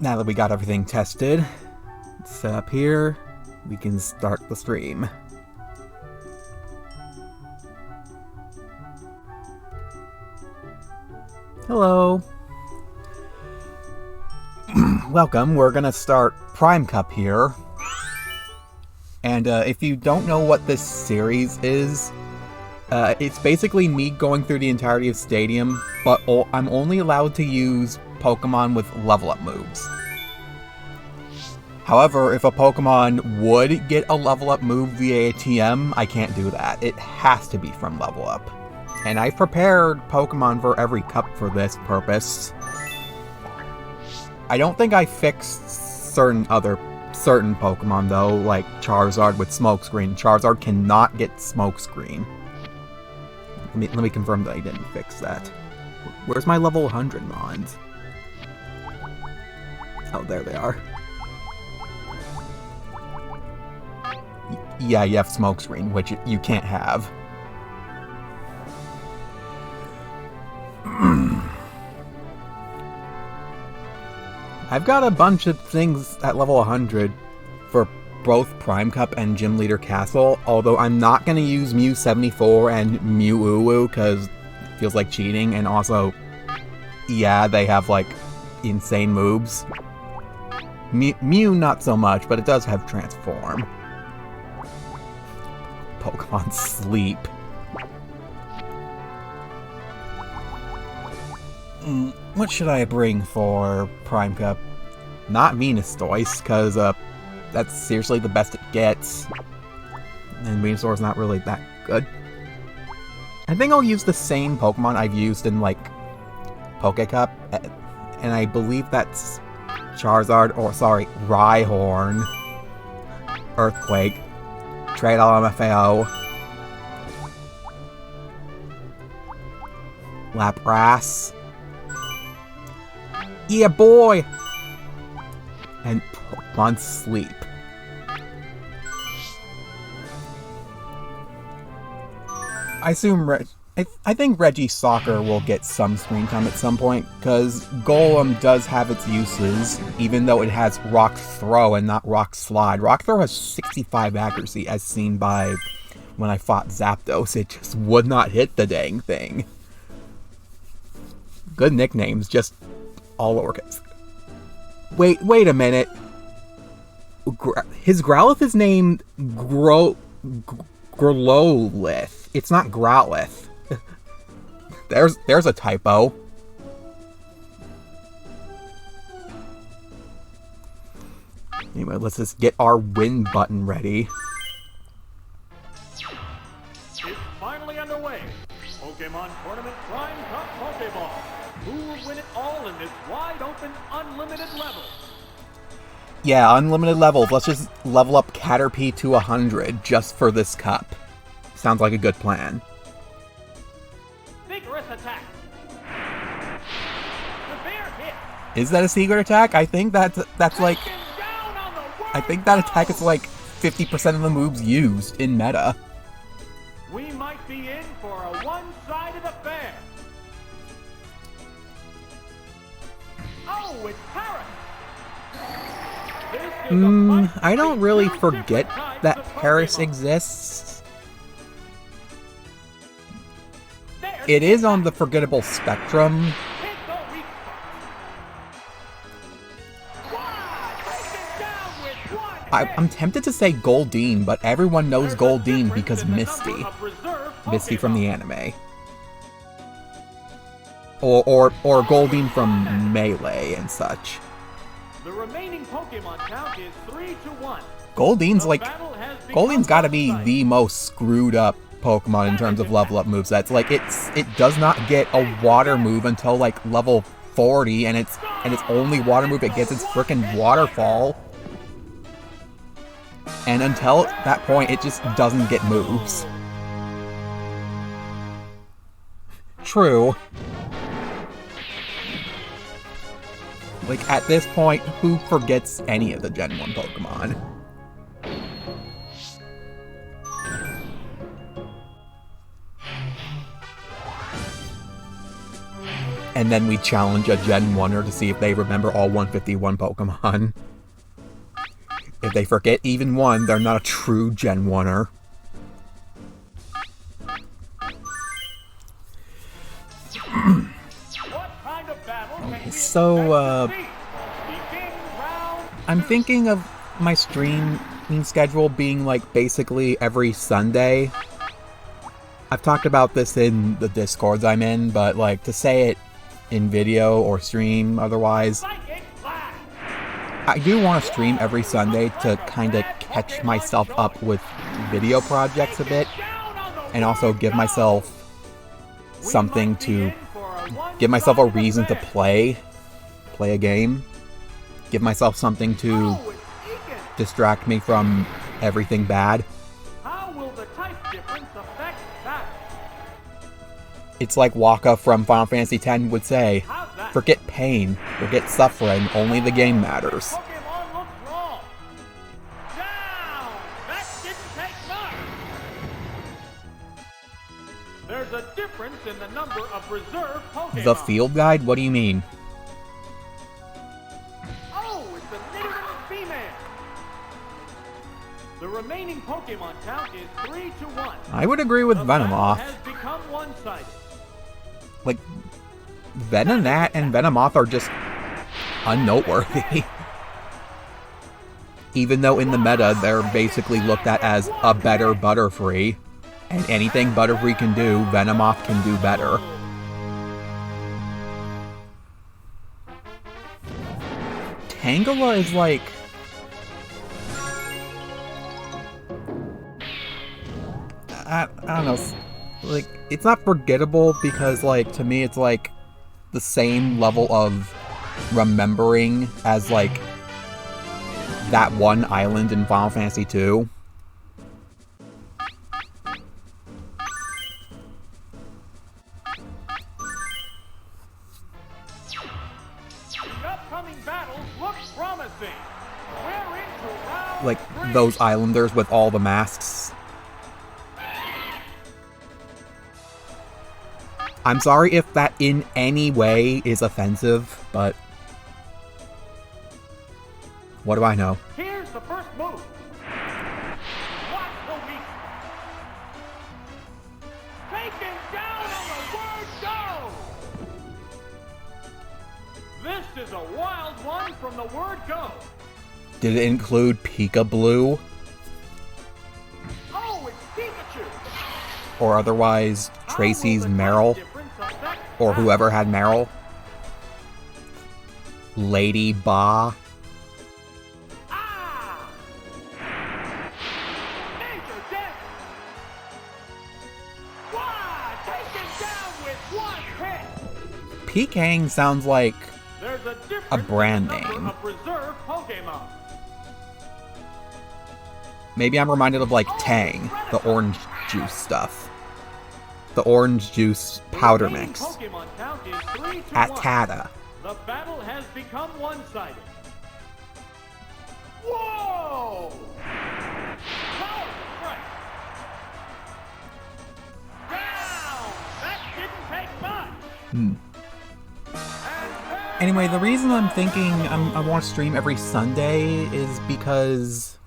Now that we got everything tested, set up here, we can start the stream. Hello. Welcome, we're gonna start Prime Cup here. And if you don't know what this series is, it's basically me going through the entirety of Stadium, but I'm only allowed to use Pokemon with level up moves. However, if a Pokemon would get a level up move via a TM, I can't do that. It has to be from level up. And I've prepared Pokemon for every cup for this purpose. I don't think I fixed certain Pokemon though, like Charizard with Smokescreen. Charizard cannot get Smokescreen. Let me confirm that I didn't fix that. Where's my level 100 Mons? Oh, there they are. Yeah, you have Smokescreen, which you can't have. I've got a bunch of things at level 100 for both Prime Cup and Gym Leader Castle, although I'm not going to use Mew 74 and Mew Uwu because it feels like cheating, and also, yeah, they have, like, insane moves. Mew not so much, but it does have Transform. Pokemon Sleep. What should I bring for Prime Cup? Not Venusaur's, because that's seriously the best it gets. And Venusaur's not really that good. I think I'll use the same Pokemon I've used in, like, Poké Cup. And I believe that's Charizard, or sorry, Rhyhorn, Earthquake, Trade LMFAO, Lapras. Yeah, boy! And Pokemon Sleep. I assume I think Regisoccer will get some screen time at some point, because Golem does have its uses, even though it has Rock Throw and not Rock Slide. Rock Throw has 65 accuracy, as seen by when I fought Zapdos. It just would not hit the dang thing. Good nicknames, just all lowercase. Wait a minute. His Growlithe is named Growlithe. It's not Growlithe. There's a typo. Anyway, let's just get our win button ready. It's finally underway. Pokémon Tournament Prime Cup Pokéball. Who will win it all in this wide-open, unlimited level? Yeah, unlimited levels. Let's just level up Caterpie to 100 just for this cup. Sounds like a good plan. Vigorous attack. Severe hit. Is that a secret attack? I think that's like... I think that attack is like 50% of the moves used in meta. We might be in for a one-sided affair. Oh, it's Paris. I don't really forget that Paris exists. It is on the forgettable spectrum. I'm tempted to say Goldeen, but everyone knows Goldeen because Misty. Misty from the anime. Or Goldeen from Melee and such. The remaining Pokemon count is 3-1. Goldeen's gotta be the most screwed up Pokemon in terms of level up movesets. Like it does not get a water move until like level 40, and its only water move it gets is frickin' Waterfall. And until that point, it just doesn't get moves. True. Like, at this point, who forgets any of the Gen 1 Pokemon? And And then we challenge a Gen 1er to see if they remember all 151 Pokemon. If they forget even one, they're not a true Gen 1er. Okay, so, I'm thinking of my streaming schedule being, like, basically every Sunday. I've talked about this in the Discords I'm in, but, like, to say it in video or stream otherwise, I do want to stream every Sunday to kind of catch myself up with video projects a bit, and also give myself something to, give myself a reason to play a game, give myself something to distract me from everything bad. How will the type difference affect that? It's like Waka from Final Fantasy X would say, forget pain, forget suffering, only the game matters. Pokémon looks wrong. Down! That didn't take much. There's a difference in the number of reserve Pokémon. The field guide? What do you mean? Oh, it's a little female. The remaining Pokémon count is 3-1. I would agree with The battle Venomoth. has become one-sided. Like, Venonat and Venomoth are just unnoteworthy. Even though in the meta, they're basically looked at as a better Butterfree. And anything Butterfree can do, Venomoth can do better. Tangela is like... I don't know. Like, it's not forgettable because, like, to me it's like the same level of remembering as, like, that one island in Final Fantasy II. The upcoming battles look promising. We're into round Like, 3. those islanders with all the masks. I'm sorry if that in any way is offensive, but what do I know? Here's the first move. Watch the weak. Taken down on the word go. This is a wild one from the word go. Did it include Pika-Blue? Oh, it's Pikachu. Or otherwise Tracy's Meryl? Or whoever had Meryl? Lady Ba? Ah! Major death. Wow! Taken down with one hit. Peking sounds like There's a difference a brand in the number name. of reserve Pokémon. Maybe I'm reminded of like Tang, the orange juice stuff. The orange juice powder Remaining mix. Pokémon count is 3-1. Atada. The battle has become one-sided. Whoa! Powerful strike. Down! That didn't take much. And Anyway, the reason I'm thinking I want to stream every Sunday is because,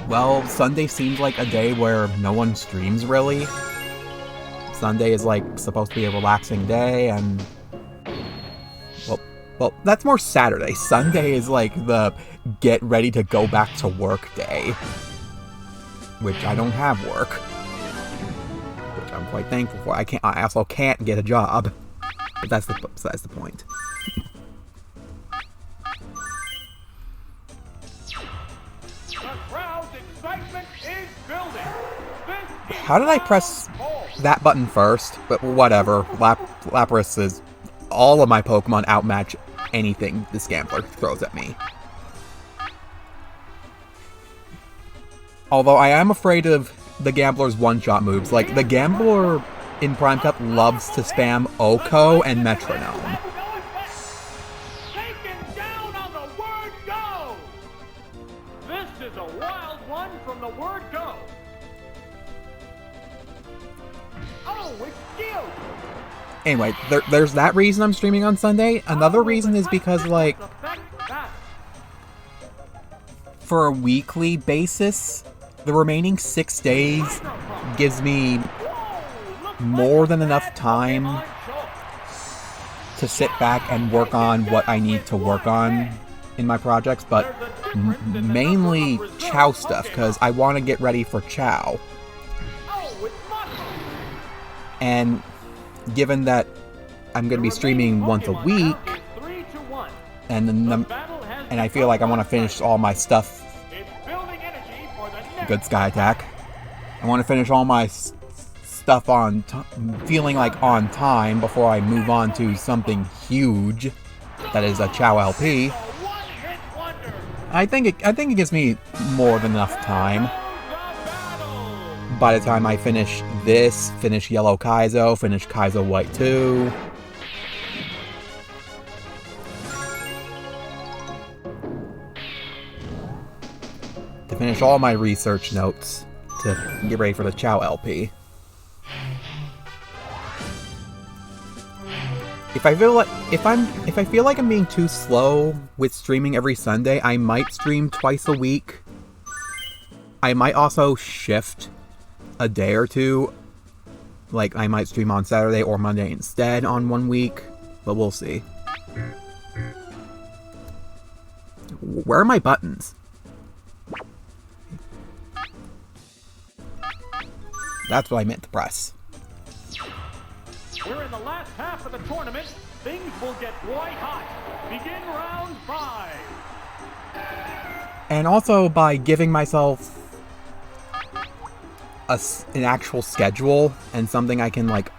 well, Sunday seems like a day where no one streams really. Sunday is like supposed to be a relaxing day, and well, that's more Saturday. Sunday is like the get ready to go back to work day, which I don't have work, which I'm quite thankful for. I also can't get a job, but that's the point. the crowd's excitement is building. This is How did I press that button first? But whatever. Lapras is... All of my Pokemon outmatch anything this gambler throws at me. Although I am afraid of the gambler's one-shot moves. Like, the gambler in Prime Cup loves to spam Oko and Metronome. taken down on the word go. This is a wild one from the word go. Oh, it's Geodude. Anyway, there's that reason I'm streaming on Sunday. Another reason is because, like, for a weekly basis, the remaining 6 days gives me more than enough time to sit back and work on what I need to work on in my projects, but mainly Chow stuff, because I want to get ready for Chow. And given that I'm going to be streaming once a week, and I feel like I want to finish all my stuff. Good Sky Attack. I want to finish all my stuff on feeling like on time before I move on to something huge that is a Chow LP. I think it gives me more than enough time. By the time I finish this, finish Yellow Kaizo, finish Kaizo White 2. To finish all my research notes to get ready for the Chow LP. If I feel like I'm being too slow with streaming every Sunday, I might stream twice a week. I might also shift a day or two. Like, I might stream on Saturday or Monday instead on one week, but we'll see. Where are my buttons? That's what I meant to press. We're in the last half of the tournament. Things will get white hot. Begin round 5. And also by giving myself an actual schedule and something I can, like,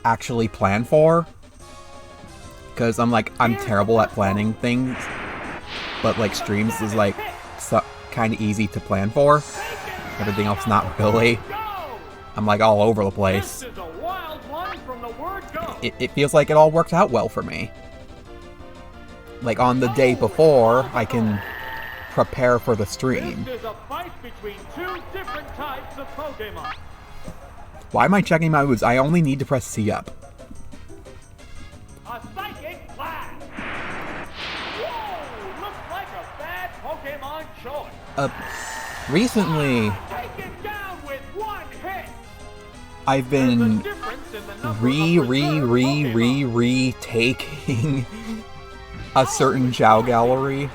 actually plan for. Because I'm terrible at planning things. But, like, streams is, like, kind of easy to plan for. Everything else not really. I'm, like, all over the place. It feels like it all worked out well for me. Like, on the day before, I can prepare for the stream. This is a fight between 2 different types of Pokémon. Why am I checking my moves? I only need to press C up. A psychic blast! Whoa! Looks like a bad Pokémon choice. Recently, Taken down with 1 hit. I've been retaking a certain Chow gallery.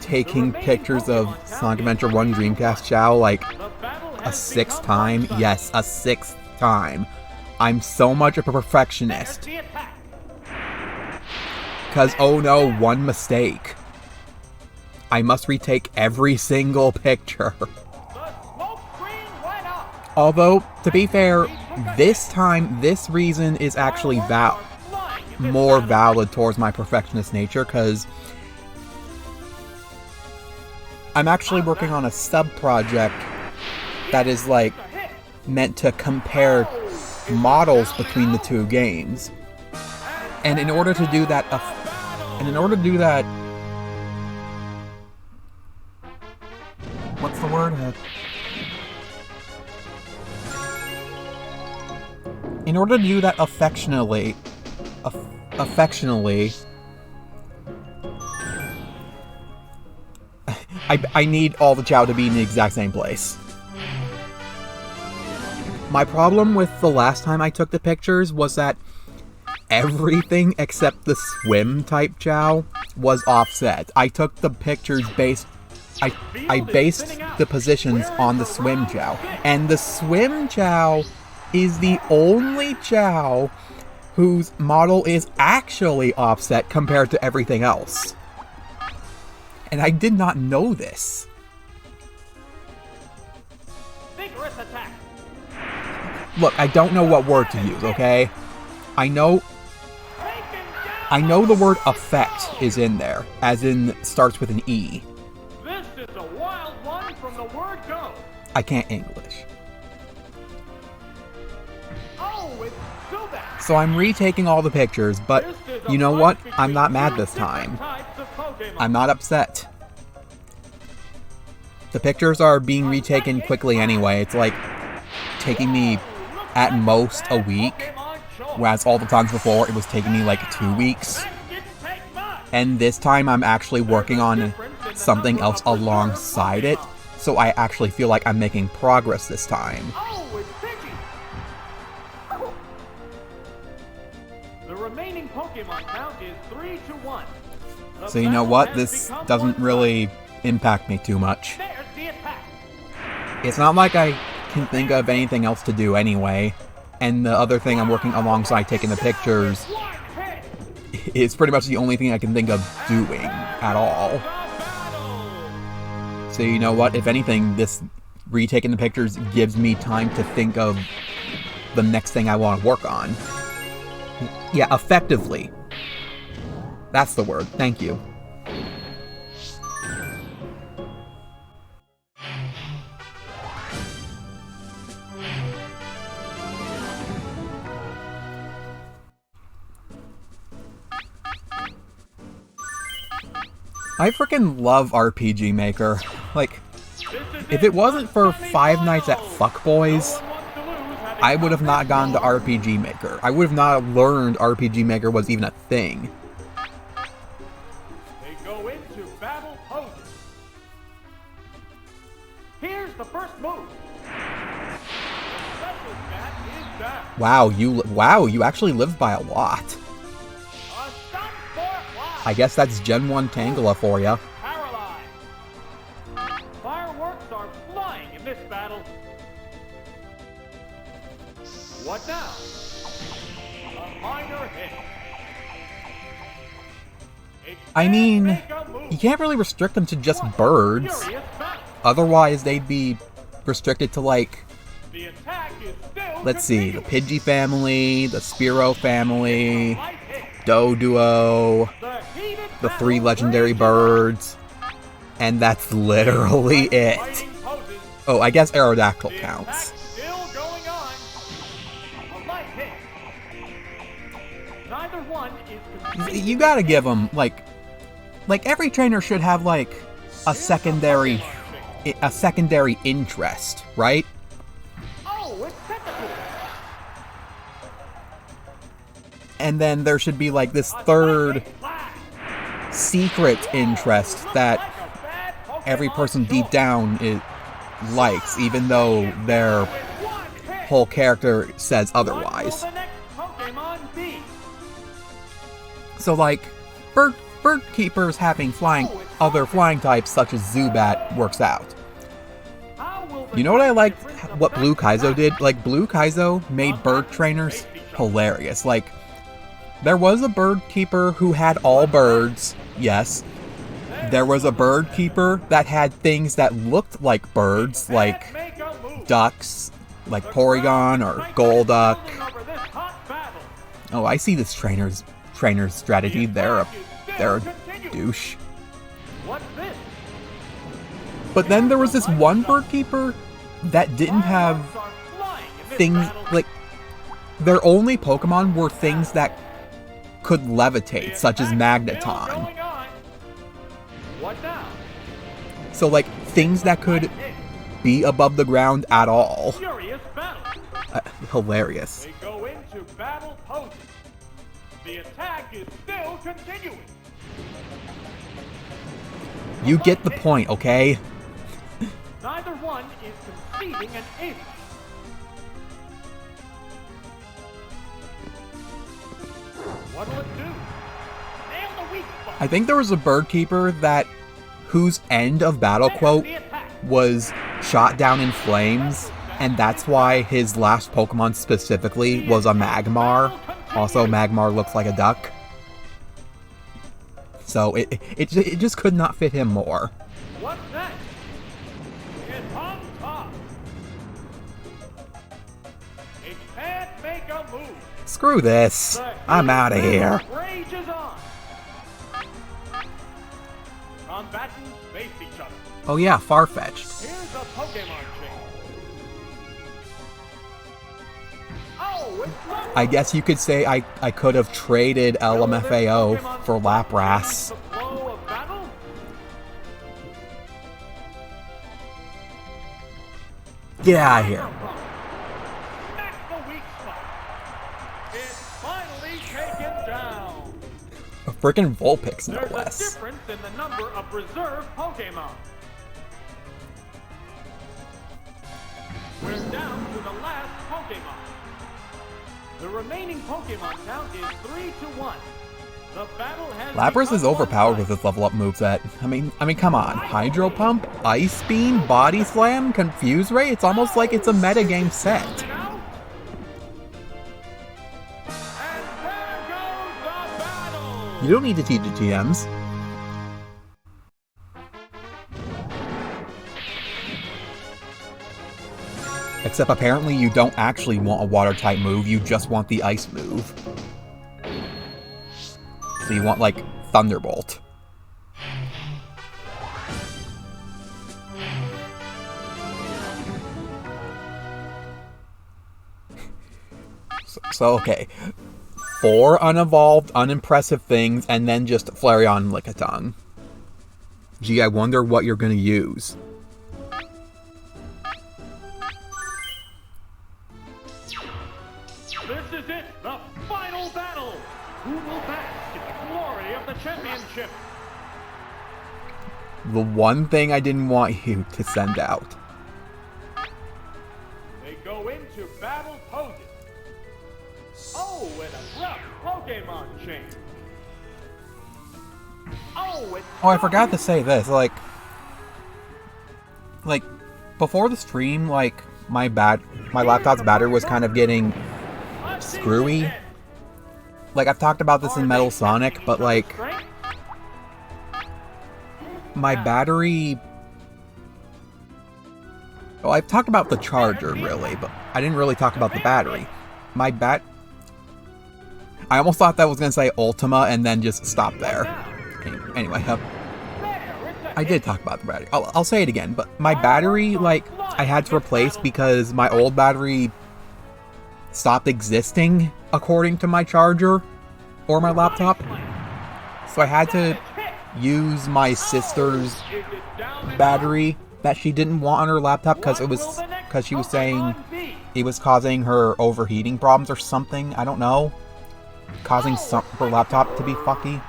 Taking pictures of Sonic Adventure 1 Dreamcast Chow like a 6th time. Yes, a 6th time. I'm so much of a perfectionist. Because, oh no, one mistake. I must retake every single picture. Although, to be fair, this time, this reason is actually more valid towards my perfectionist nature, because I'm actually working on a sub-project that is, like, meant to compare models between the 2 games. And in order to do that, what's the word? In order to do that affectionately, I need all the Chow to be in the exact same place. My problem with the last time I took the pictures was that everything except the swim type Chow was offset. I took the pictures I based the positions on the swim Chow. And the swim Chow is the only Chow whose model is actually offset compared to everything else. And I did not know this. Vigorous attack. Look, I don't know what word to use, okay? I know the word effect is in there, as in starts with an E. This is a wild one from the word go. I can't English. Oh, it's Zubat. So I'm retaking all the pictures, but you know what? I'm not mad this time. I'm not upset. The pictures are being retaken quickly anyway. It's like taking me at most a week, whereas all the times before it was taking me like 2 weeks. And this time I'm actually working on something else alongside it, so I actually feel like I'm making progress this time. The remaining Pokemon count is 3-1. So you know what? This doesn't really impact me too much. It's not like I can think of anything else to do anyway. And the other thing I'm working alongside taking the pictures is pretty much the only thing I can think of doing at all. So you know what? If anything, this retaking the pictures gives me time to think of the next thing I want to work on. Yeah, effectively. That's the word. Thank you. I freaking love RPG Maker. Like, if it wasn't for Five Nights at Fuckboys, I would have not gone to RPG Maker. I would have not learned RPG Maker was even a thing. They go into battle poses. Here's the first move. The special stat is down. Wow, you actually live by a lot. A stun for life. I guess that's Gen 1 Tangela for ya. Paralyzed. Fireworks are flying in this battle. What now? A minor hit. I mean, you can't really restrict them to just birds. Otherwise, they'd be restricted to, like, let's see, the Pidgey family, the Spearow family, Doduo, the 3 legendary birds, and that's literally it. Oh, I guess Aerodactyl counts. You gotta give them, like every trainer should have, like, a secondary interest, right? And then there should be, like, this third secret interest that every person deep down likes, even though their whole character says otherwise. So, like, bird keepers having other flying types such as Zubat works out. You know what I liked? What Blue Kaizo did? Like, Blue Kaizo made bird trainers hilarious. Like, there was a bird keeper who had all birds, yes. There was a bird keeper that had things that looked like birds, like ducks, like Porygon or Golduck. Oh, I see this trainer's strategy. They're a douche. But then there was this one bird keeper that didn't have things, like, their only Pokemon were things that could levitate, such as Magneton. So, like, things that could be above the ground at all. Hilarious. They go into battle poses. The attack is still continuing. You get the point, okay? Neither one is conceding an inch. What'll it do? Nail the weak spot. I think there was a bird keeper whose end of battle quote was shot down in flames, and that's why his last Pokemon specifically was a Magmar. Also, Magmar looks like a duck. So it just could not fit him more. What's next? It's on top. It can't make a move. Screw this. I'm out of here. Rage is on. Combatants face each other. Oh yeah, Farfetch'd. Here's a Pokemon chain. Oh, it's I guess you could say I could have traded LMFAO for Lapras. the flow of battle. Get out of here. Smack the frickin' Vulpix, no There's a less. difference in the number of reserve Pokémon. We're down to the last Pokémon. The remaining Pokémon count is 3-1. The battle has Lapras is become overpowered one-sided. with his level up moveset. I mean, come on. Hydro Pump, Ice Beam, Body Slam, Confuse Ray. It's almost like it's a metagame set. And there goes the battle. You don't need to teach the TMs. Except apparently you don't actually want a water type move, you just want the ice move. So you want, like, Thunderbolt. So okay. 4 unevolved, unimpressive things, and then just Flareon and Lickitung. Gee, I wonder what you're gonna use. This is it, the final battle. Who will bask in the glory of the championship? The one thing I didn't want you to send out. They go into battle poses. Oh, and a rough Pokémon change. Oh, I forgot to say this, like, before the stream, like, my laptop's battery was kind of getting screwy. Like, I've talked about this in Metal Sonic, but, like, my battery... Well, I've talked about the charger, really, but I didn't really talk about the battery. I almost thought that was going to say Ultima and then just stop there. Anyway, I did talk about the battery. I'll say it again, but my battery, like, I had to replace because my old battery stopped existing according to my charger or my laptop. So I had to use my sister's battery that she didn't want on her laptop because she was saying it was causing her overheating problems or something. I don't know. Causing her laptop to be fucky.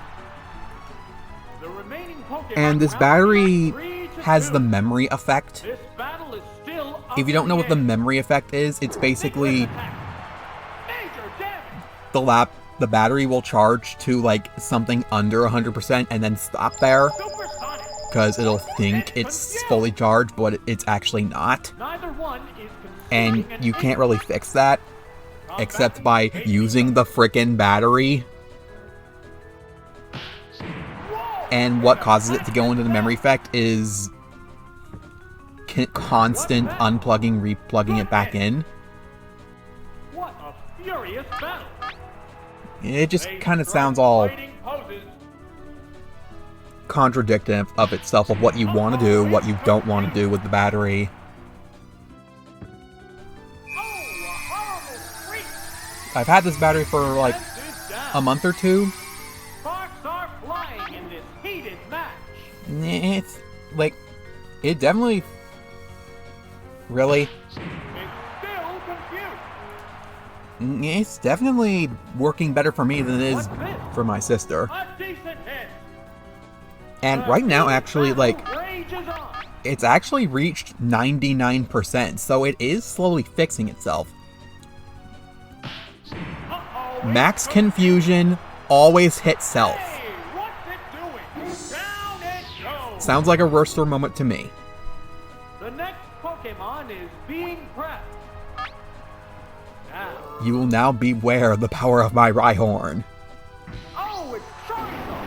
And this battery has the memory effect. If you don't know what the memory effect is, it's basically the battery will charge to like something under 100% and then stop there because it'll think it's fully charged, but it's actually not. And you can't really fix that except by using the frickin' battery. And what causes it to go into the memory effect is constant unplugging, replugging it back in. What a furious battle. It just kind of sounds all contradictory of itself, of what you want to do, what you don't want to do with the battery. I've had this battery for like a month or two. Sparks are flying in this heated match. It's like, it definitely, really, It's still confused. it's definitely working better for me than it is for my sister. A decent hit. And right now, actually, like, Rages on. it's actually reached 99%, so it is slowly fixing itself. Max Confusion always hits self. Hey, what's it doing? Down it goes. Sounds like a roaster moment to me. The next Pokemon is being prepped. Now. You will now beware of the power of my Rhyhorn. Oh, it's Charizard.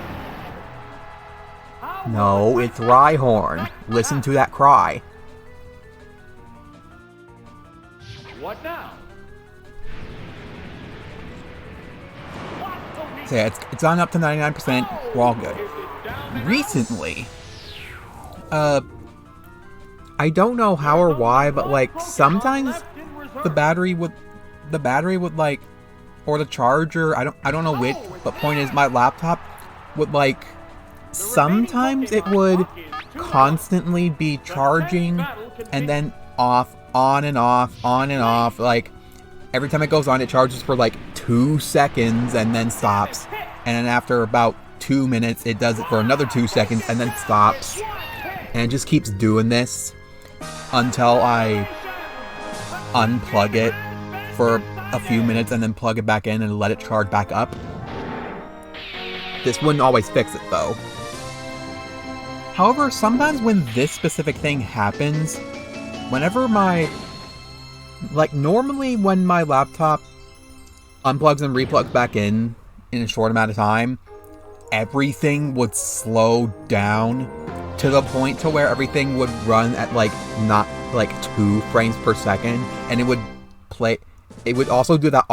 How No, will it it's Rhyhorn. Listen to that cry. What now? So yeah, it's on up to 99%. We're all good. Recently, I don't know how or why, but like sometimes the battery would like, or the charger, I don't know which, but point is my laptop would like, sometimes it would constantly be charging and then off, on and off, like every time it goes on it charges for like 2 seconds and then stops, and then after about 2 minutes, it does it for another 2 seconds, and then stops. And it just keeps doing this until I unplug it for a few minutes and then plug it back in and let it charge back up. This wouldn't always fix it, though. However, sometimes when this specific thing happens, whenever normally when my laptop unplugs and replugs back in a short amount of time, everything would slow down to the point to where everything would run at not 2 frames per second, and it would play. It would also do that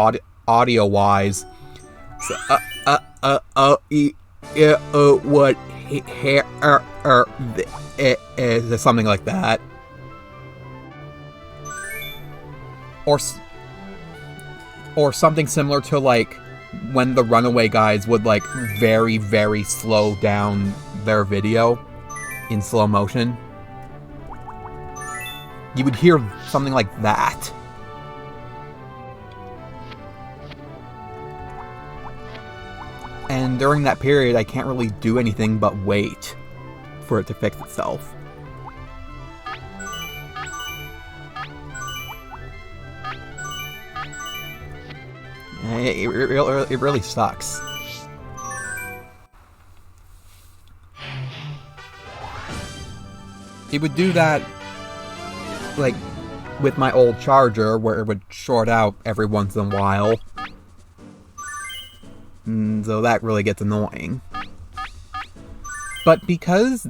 audio wise. So, what hair something like that, or something similar to when the Runaway guys would very, very slow down their video in slow motion. You would hear something like that. And during that period, I can't really do anything but wait for it to fix itself. It really sucks. It would do that, with my old charger, where it would short out every once in a while. So that really gets annoying. But because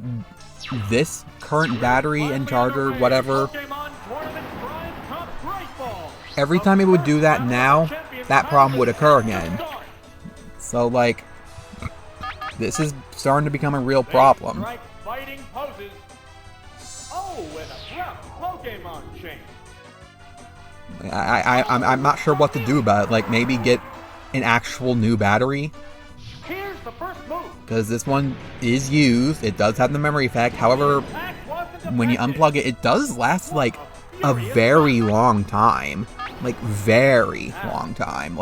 this current battery and charger, whatever, every time it would do that now, that problem would occur again. So, this is starting to become a real problem. I'm not sure what to do about it. Maybe get an actual new battery. Because this one is used. It does have the memory effect. However, when you unplug it, it does last a very long time. Very long time.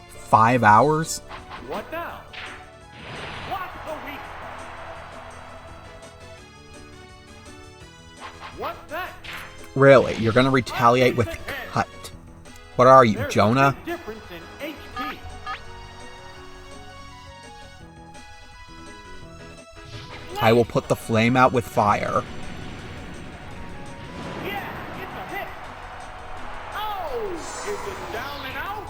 5 hours. What now? What's the weak? What's that? Really? You're gonna retaliate with cut? What are you, Jonah? I will put the flame out with fire. Yeah, it's a hit. Oh, is it down and out?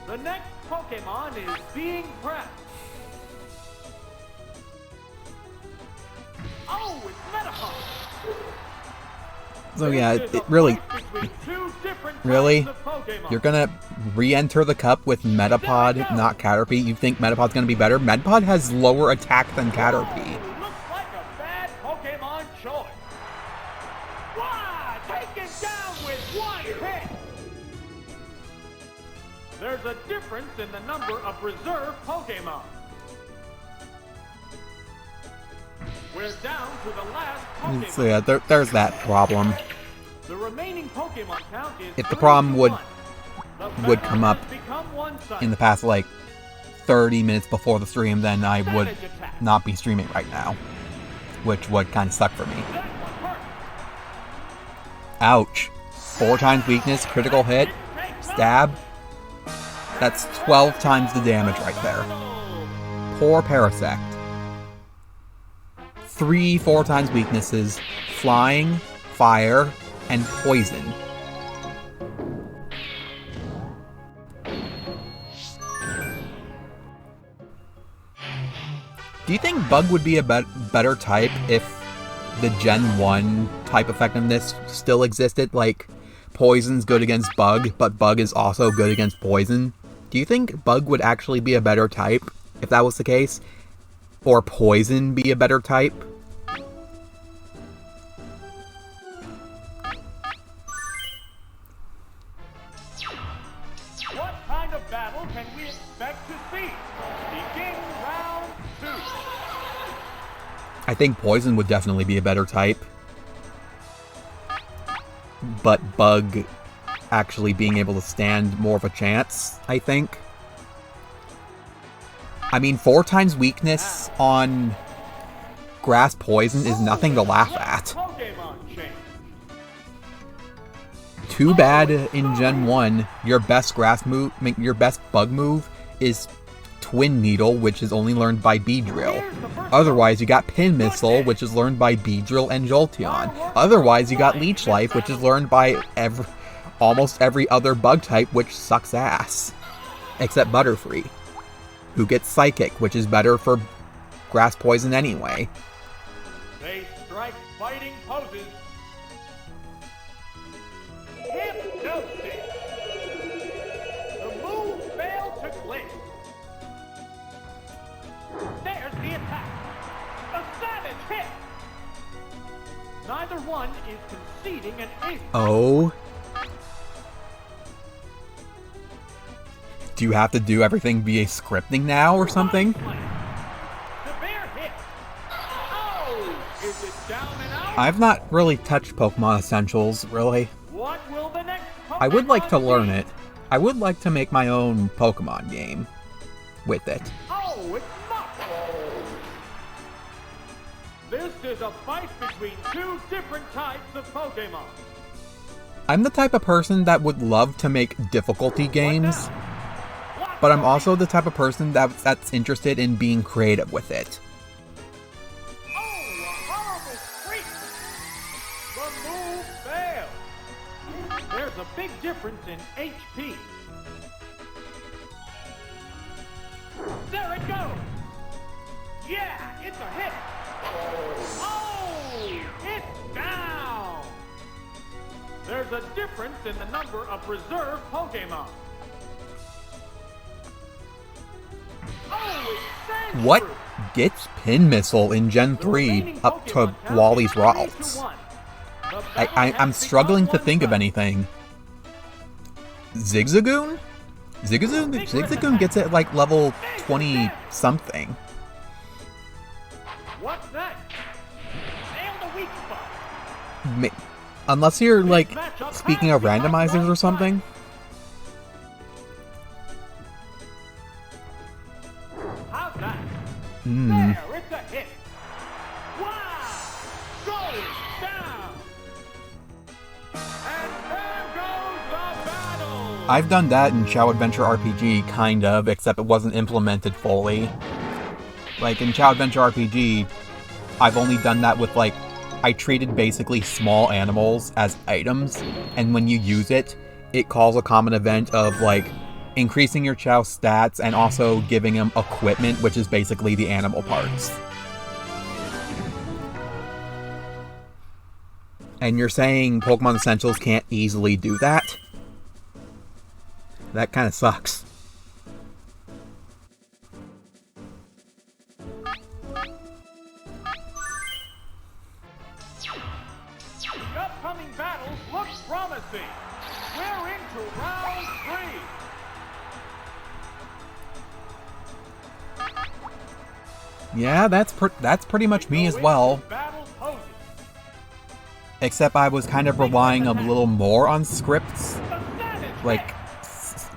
The next Pokemon is being prepped. Oh, it's Metapod. So yeah, it really... Really? You're gonna re-enter the cup with Metapod, not Caterpie? You think Metapod's gonna be better? Metapod has lower attack than Caterpie. Looks like a bad Pokemon choice. Wow, taken down with one hit. There's a difference in the number of reserve Pokemon. We're down to the last Pokemon. So yeah, there's that problem. The remaining Pokemon count is If the problem would come up in the past 30 minutes before the stream, then I would not be streaming right now, which would kind of suck for me. Ouch. 4 times weakness, critical hit, stab. That's 12 times the damage right there. Poor Parasect. 3 4 times weaknesses, flying, fire, and poison. Do you think Bug would be a better type if the Gen 1 type effectiveness still existed? Poison's good against Bug, but Bug is also good against Poison. Do you think Bug would actually be a better type if that was the case? Or Poison be a better type? What kind of battle can we expect to see? Begin round 2. I think Poison would definitely be a better type. But Bug actually being able to stand more of a chance, I think. I mean, 4 times weakness on grass poison is nothing to laugh at. Pokemon change. Too bad in Gen 1, your best bug move is Twin Needle, which is only learned by Beedrill. Otherwise, you got Pin Missile, which is learned by Beedrill and Jolteon. Otherwise, you got Leech Life, which is learned by almost every other bug type, which sucks ass. Except Butterfree, who gets Psychic, which is better for grass poison anyway. They strike fighting poses. Hypnosis. The move failed to click. There's the attack. A savage hit. Neither one is conceding an ace. Oh. Do you have to do everything via scripting now or something? The bear hit. Oh, is it down and out? I've not really touched Pokemon Essentials, really. What will the next I would like to Pokemon learn be? it. I would like to make my own Pokemon game with it. Oh, it's not. This is a fight between 2 different types of Pokemon. I'm the type of person that would love to make difficulty games, but I'm also the type of person that's interested in being creative with it. Oh, a horrible freak! The move failed. There's a big difference in HP. There it goes. Yeah, it's a hit. Oh, it's down. There's a difference in the number of reserve Pokemon. Oh, it's Sandshrew. What gets Pin Missile in Gen 3 up to Wally's Ralts? I'm struggling to think of anything. Zigzagoon? Zigzagoon gets it like level 20-something. What's that? Nail the weak spot. Unless you're, like, speaking of randomizers or something. How's that? Hmm. There, it's a hit. Wow! Going down. And there goes the battle. I've done that in Chao Adventure RPG, kind of, except it wasn't implemented fully. Like, in Chao Adventure RPG, I've only done that with, like, I treated basically small animals as items, and when you use it, it calls a common event of, like, increasing your Chao stats and also giving them equipment, which is basically the animal parts. And you're saying Pokemon Essentials can't easily do that? That kind of sucks. The upcoming battles look promising. We're into round 3. Yeah, that's pretty much me as well. Battle poses. Except I was kind of relying a little more on scripts, The savage like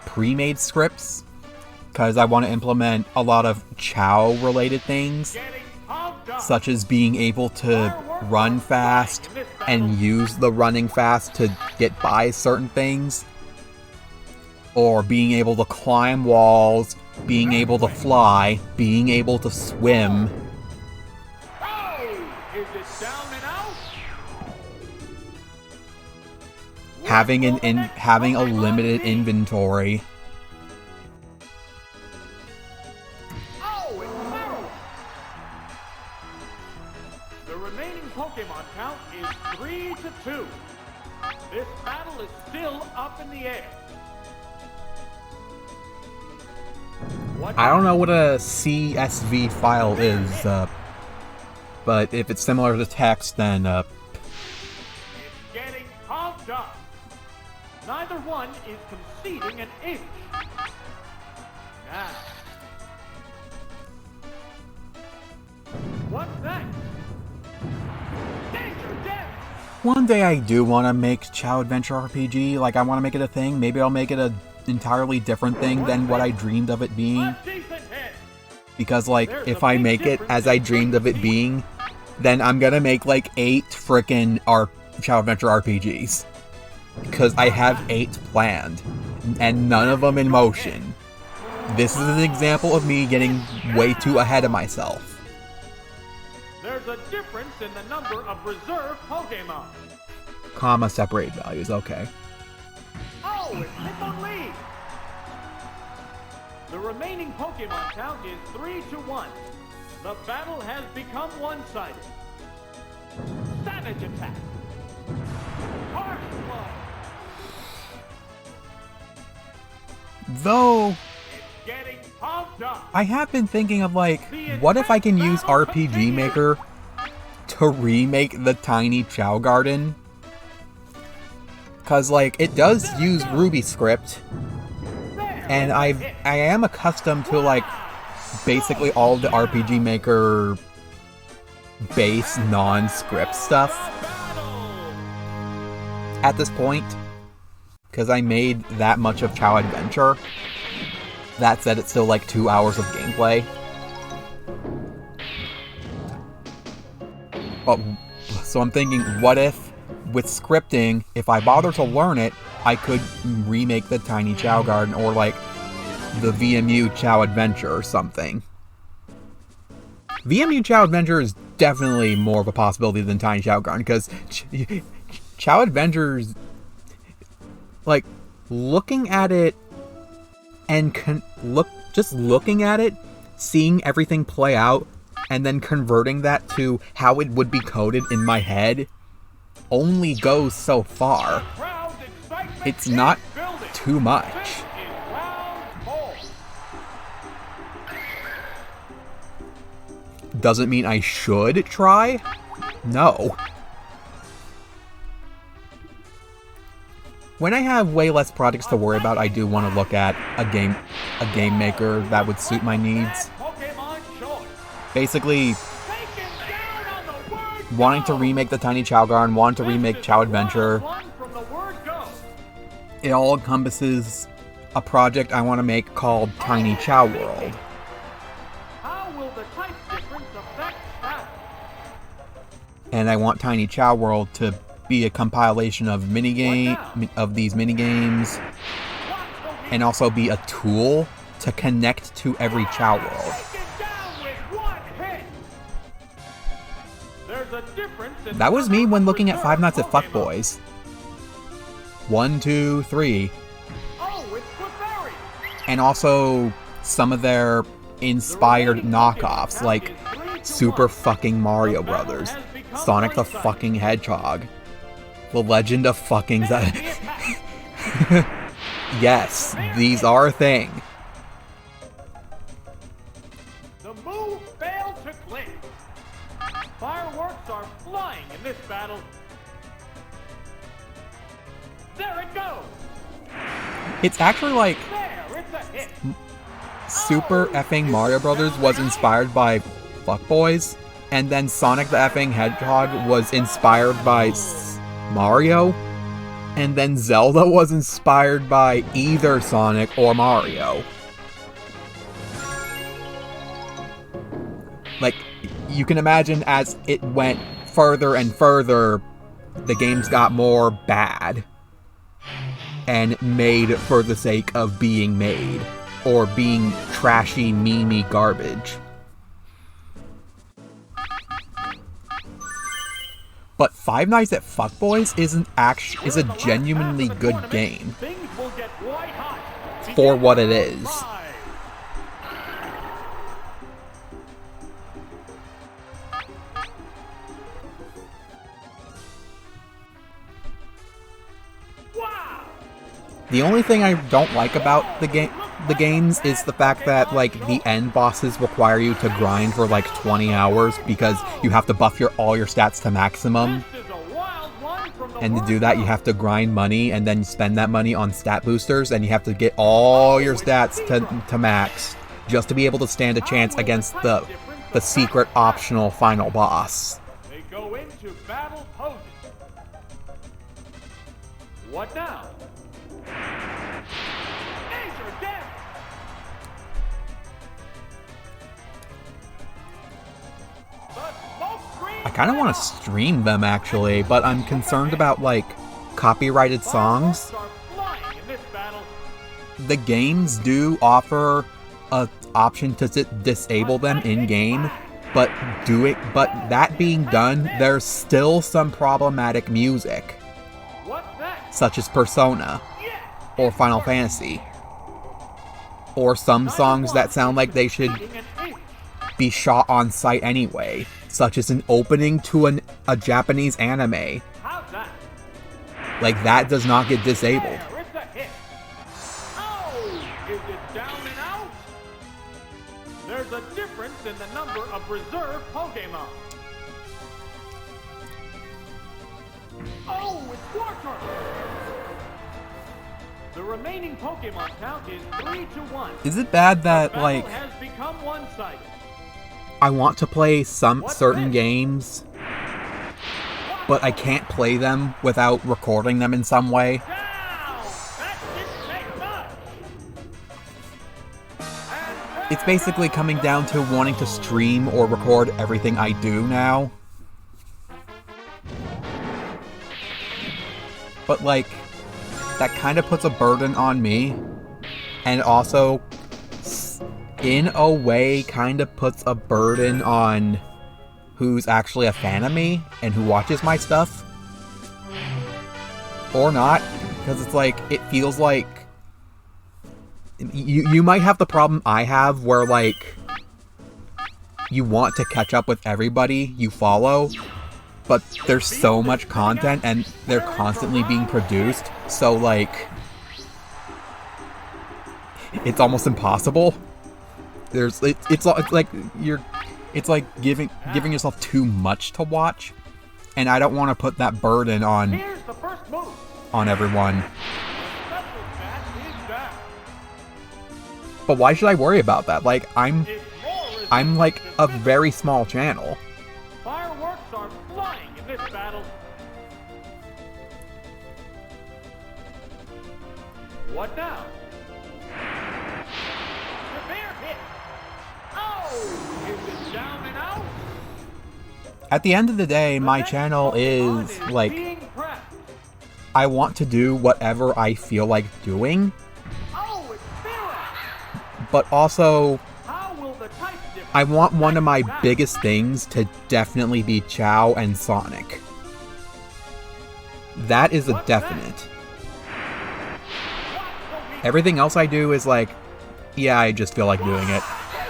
pre-made scripts, because I want to implement a lot of Chao-related things, getting pumped up. such as being able to run fast and use the running fast to get by certain things, or being able to climb walls, being able to fly, being able to swim. Oh, is it down and out? Having a limited inventory. Oh, it's paralyzed. The remaining Pokemon count is 3-2. This battle is still up in the air. What I don't know what a CSV file is, but if it's similar to text, then It's getting pumped up. Neither one is conceding an inch. Now, what's next? Danger, death. one day I do want to make Chao Adventure RPG. Like, I want to make it a thing. Maybe I'll make it a entirely different thing than what I dreamed of it being. A decent hit. Because, like, if I make it as I dreamed of it being, then I'm gonna make, like, 8 frickin' Chao Adventure RPGs. Because I have 8 planned, and none of them in motion. This is an example of me getting way too ahead of myself. There's a difference in the number of reserve Pokémon. Comma separate values, okay. Oh, it's Hitmonlee! The remaining Pokémon count is 3-1. The battle has become one-sided. Savage attack. Harsh blow. Though, It's getting pumped up. I have been thinking of, like, what if I can use RPG Maker to remake the Tiny Chao Garden? Because, like, it does use Ruby script, and I am accustomed to, like, basically all of the RPG Maker base non-script stuff at this point, because I made that much of Chao Adventure. That said, it's still like 2 hours of gameplay. But, so I'm thinking, what if, with scripting, if I bother to learn it, I could remake the Tiny Chao Garden, or like the VMU Chao Adventure or something. VMU Chao Adventure is definitely more of a possibility than Tiny Chao Garden, because Chao Adventures, like, looking at it and just looking at it, seeing everything play out, and then converting that to how it would be coded in my head only goes so far. It's not too much. Doesn't mean I should try? No. When I have way less projects to worry about, I do want to look at a game maker that would suit my needs. Basically, wanting to remake the Tiny Chao Garden, wanting to remake Chao Adventure. It all encompasses a project I want to make called Tiny Chao World. And I want Tiny Chao World to be a compilation of these minigames, and also be a tool to connect to every Chao World. That was me when looking at Five Nights at Fuckboys. 1, 2, 3. And also some of their inspired knockoffs, like Super fucking Mario Brothers, Sonic the fucking Hedgehog, The Legend of fucking Yes, these are a thing. The move failed to click. Fireworks are flying in this battle. There it goes. It's actually like There, it's a hit. Super effing Mario Brothers was inspired by Fuckboys, and then Sonic the effing Hedgehog was inspired by Mario, and then Zelda was inspired by either Sonic or Mario. Like, you can imagine as it went further and further, the games got more bad and made for the sake of being made, or being trashy, memey garbage. But Five Nights at Fuckboys is a genuinely good game for what it is. The only thing I don't like about the games is the fact that, like, the end bosses require you to grind for like 20 hours because you have to buff all your stats to maximum. And to do that, you have to grind money and then spend that money on stat boosters, and you have to get all your stats to max just to be able to stand a chance against the secret optional final boss. They go into battle poses. What now? kind of want to stream them actually, but I'm concerned about like copyrighted songs. The games do offer an option to disable them in-game, but that being done, there's still some problematic music, such as Persona or Final Fantasy, or some songs that sound like they should be shot on site anyway, such as an opening to a Japanese anime. Like, that does not get disabled. There's a difference in the number of reserve Pokémon. Oh, it's your turn. The remaining Pokémon count is 3-1. Is it bad that, like, has become one-sided. I want to play some certain games, but I can't play them without recording them in some way? It's basically coming down to wanting to stream or record everything I do now. But, like, that kind of puts a burden on me, and also, in a way, kind of puts a burden on who's actually a fan of me and who watches my stuff. Or not, because it's like, it feels like you might have the problem I have, where, like, you want to catch up with everybody you follow, but there's so much content, and they're constantly being produced, so, like, it's almost impossible. It's like giving yourself too much to watch, and I don't want to put that burden on everyone. But why should I worry about that? Like, I'm like a very small channel. Fireworks are flying in this battle. What now? Prepare hit. Oh, is it down and out? At the end of the day, my channel is like, I want to do whatever I feel like doing. But also, I want one of my biggest things to definitely be Chao and Sonic. That is a definite. Everything else I do is like, yeah, I just feel like doing it.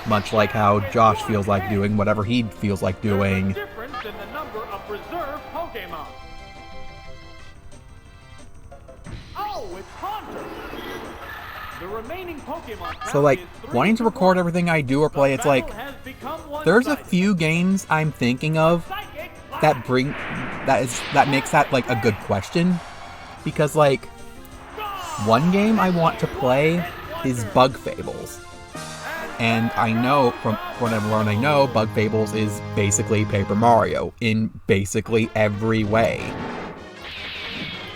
Much like how Josh feels like doing whatever he feels like doing. So, like, wanting to record everything I do or play, it's like, there's a few games I'm thinking of that makes that, like, a good question. Because, like, one game I want to play is Bug Fables. And I know, from what I know, Bug Fables is basically Paper Mario in basically every way.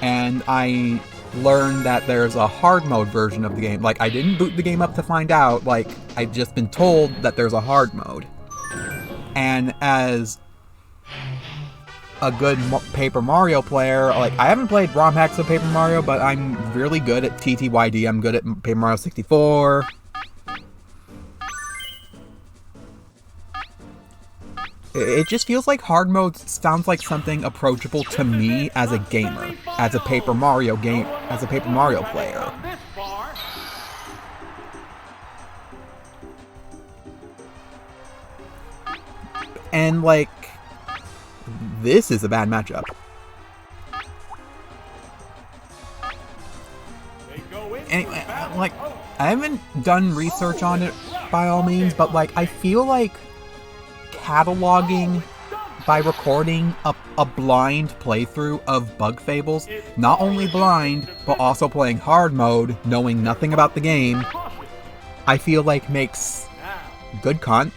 And I learned that there's a hard mode version of the game. Like, I didn't boot the game up to find out, like, I've just been told that there's a hard mode. And as a good Paper Mario player, like, I haven't played ROM hacks of Paper Mario, but I'm really good at TTYD, I'm good at Paper Mario 64. It just feels like hard mode sounds like something approachable to me as a gamer, as a Paper Mario player. And, like, this is a bad matchup. Anyway, like, I haven't done research on it by all means, but, like, I feel like cataloging by recording a blind playthrough of Bug Fables, not only blind, but also playing hard mode, knowing nothing about the game, I feel like makes good content,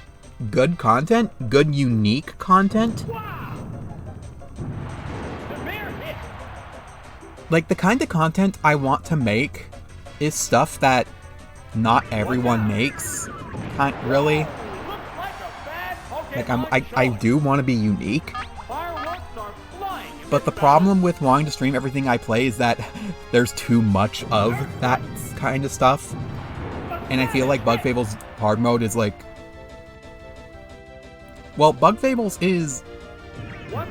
good unique content. Like, the kind of content I want to make is stuff that not everyone makes, really. Like, I do want to be unique, But the problem with wanting to stream everything I play is that there's too much of that kind of stuff. And I feel like Bug Fables hard mode is like... Well, Bug Fables is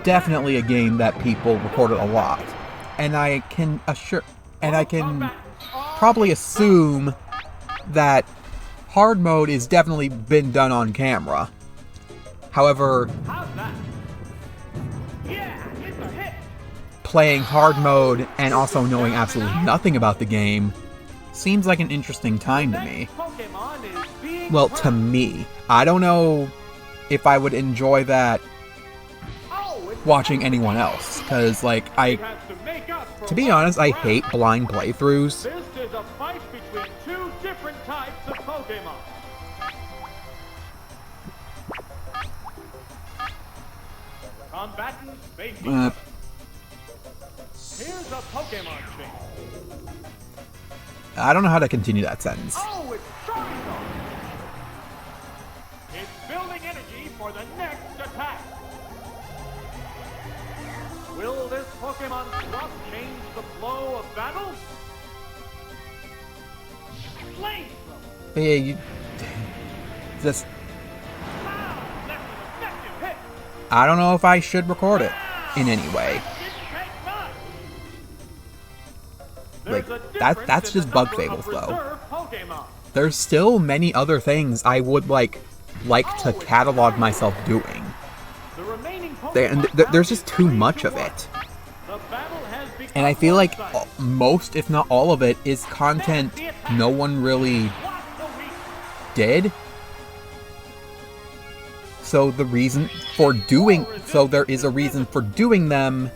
definitely a game that people recorded a lot. And I can probably assume that hard mode is definitely been done on camera. However, playing hard mode and also knowing absolutely nothing about the game seems like an interesting time to me. Well, to me. I don't know if I would enjoy that watching anyone else, because, like, to be honest, I hate blind playthroughs. This is a fight between two different types of Pokémon. Combatants facing. Here's a Pokémon chain. I don't know how to continue that sentence. Oh, it's Charizard! It's building energy for the next attack. Will this Pokémon swap change the flow of battle? Flame throw! Yeah, you... Just... Wow, that's an effective hit! I don't know if I should record it in any way. Like, that's just Bug Fables, though. There's still many other things I would, like to catalog myself doing. There's just too much of it. And I feel like most, if not all of it, is content no one really did. So there is a reason for doing them,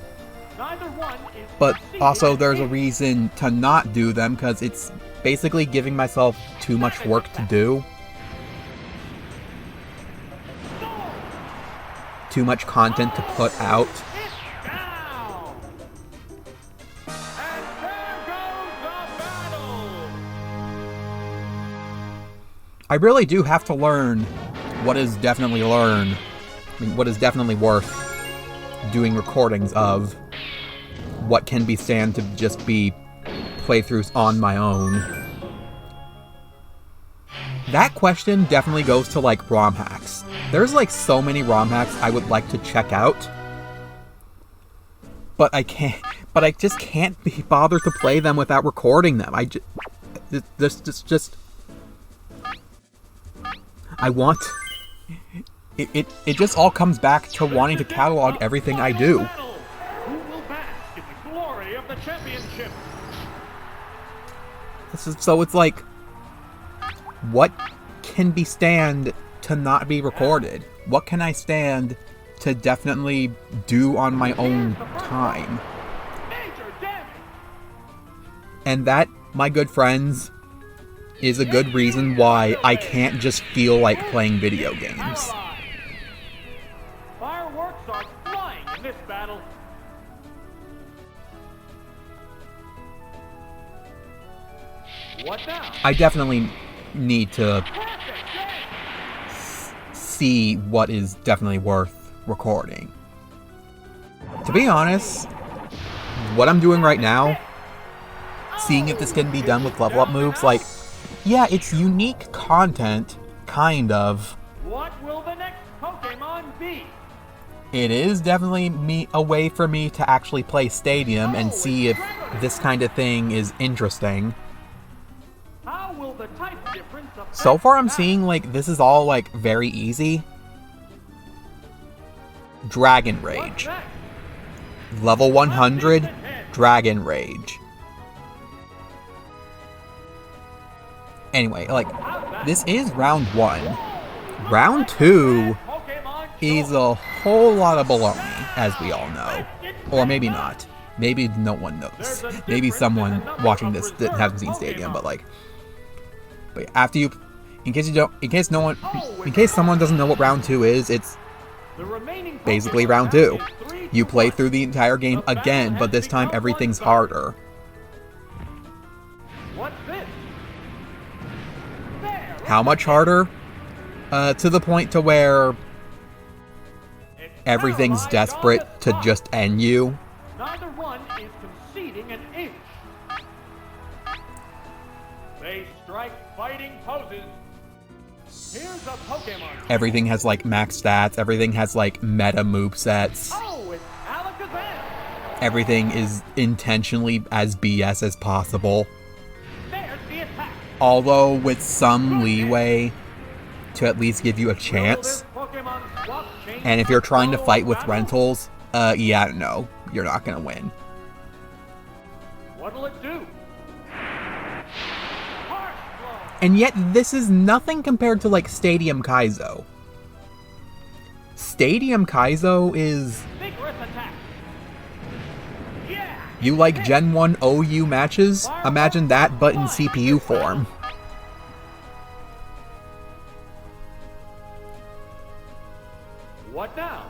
but also there's a reason to not do them, because it's basically giving myself too much work to do. Too much content to put out. I really do have to learn what is definitely worth doing recordings of. What can be stand to just be playthroughs on my own. That question definitely goes to, like, ROM hacks. There's, like, so many ROM hacks I would like to check out. But I just can't be bothered to play them without recording them. I want... It just all comes back to wanting to catalog everything I do. Championship. So it's like, what can be stand to not be recorded? What can I stand to definitely do on my own time? And that, my good friends, is a good reason why I can't just feel like playing video games. Fireworks are flying in this battle. What now? I definitely need to see what is definitely worth recording. To be honest, what I'm doing right now, seeing if this can be done with level up moves, like, yeah, it's unique content, kind of. What will the next Pokémon be? It is definitely a way for me to actually play Stadium and see if this kind of thing is interesting. So far I'm seeing, like, this is all, like, very easy. Dragon Rage. Level 100, Dragon Rage. Anyway, like, this is round 1. Round 2 is a whole lot of baloney, as we all know. Or maybe not. Maybe no one knows. Maybe someone watching this that hasn't seen Stadium, but, like... But after you, in case someone doesn't know what round 2 is, it's basically round 2. You play through the entire game again, but this time everything's harder. How much harder? To the point to where everything's desperate to just end you. Here's a Pokémon. Everything has like max stats, everything has like meta movesets. Oh, it's Alakazam. Everything is intentionally as BS as possible. There's the attack. Although with some leeway to at least give you a chance. And if you're trying to fight with rentals, yeah, no, you're not gonna win. What'll it do? And yet this is nothing compared to like Stadium Kaizo. Stadium Kaizo is... Vigorous attack. Yeah. You like Gen 1 OU matches? Imagine that but in CPU form. What now?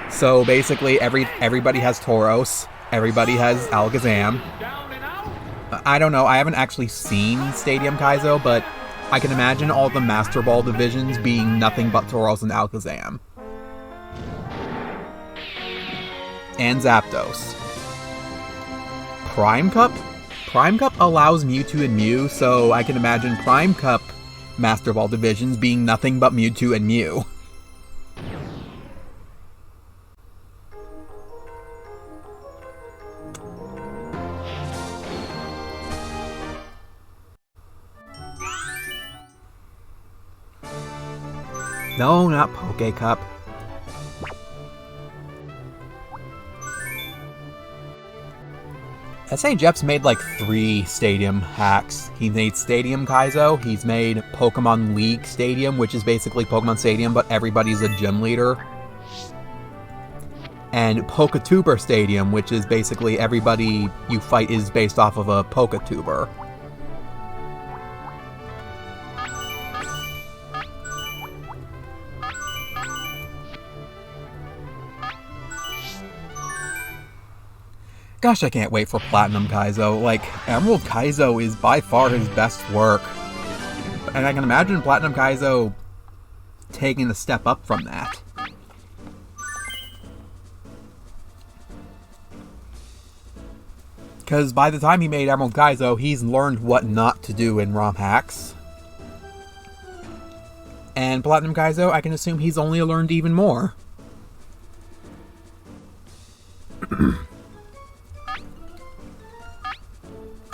So basically everybody has Tauros, everybody has Alakazam. Down and out? I don't know, I haven't actually seen Stadium Kaizo, but I can imagine all the Master Ball divisions being nothing but Tauros and Alakazam. And Zapdos. Prime Cup? Prime Cup allows Mewtwo and Mew, so I can imagine Prime Cup Master Ball divisions being nothing but Mewtwo and Mew. No, not Poké Cup. SA Jep's made like 3 stadium hacks. He made Stadium Kaizo, he's made Pokemon League Stadium, which is basically Pokemon Stadium, but everybody's a gym leader. And Pokatuber Stadium, which is basically everybody you fight is based off of a Pokatuber. Gosh, I can't wait for Platinum Kaizo. Like, Emerald Kaizo is by far his best work. And I can imagine Platinum Kaizo taking a step up from that. Because by the time he made Emerald Kaizo, he's learned what not to do in ROM hacks. And Platinum Kaizo, I can assume he's only learned even more.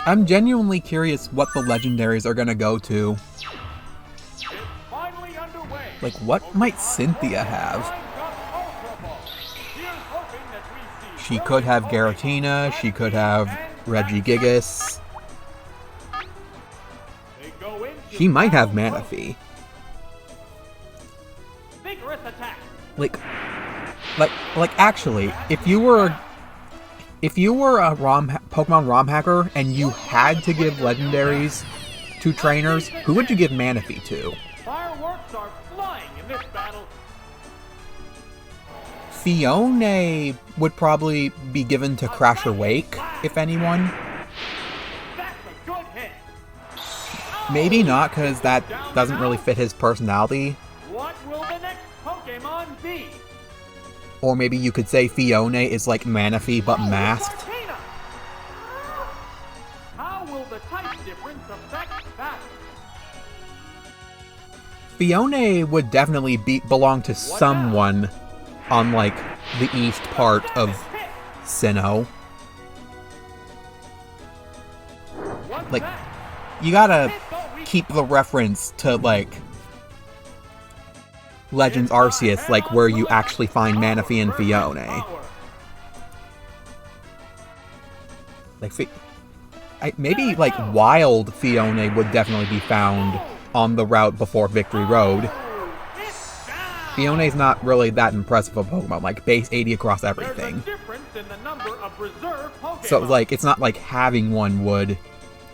I'm genuinely curious what the legendaries are gonna go to. Like, what might Cynthia have? She could have Giratina, she could have Regigigas. She might have Manaphy. Like actually, if you were a Pokemon ROM hacker and you had to give legendaries to trainers, who would you give Manaphy to? Fireworks are flying in this battle. Fione would probably be given to Crasher Wake, if anyone. That's a good hit. Maybe not, because that doesn't really fit his personality. What will the next Pokemon be? Or maybe you could say Fione is like Manaphy but masked. How will the type difference affect that? Fione would definitely belong to someone on like the east part of Sinnoh. Like, you gotta keep the reference to like Legends Arceus, like where you actually find Manaphy and Fione. Like, maybe like Wild Fione would definitely be found on the route before Victory Road. Fione's not really that impressive of a Pokemon, like base 80 across everything. So like, it's not like having one would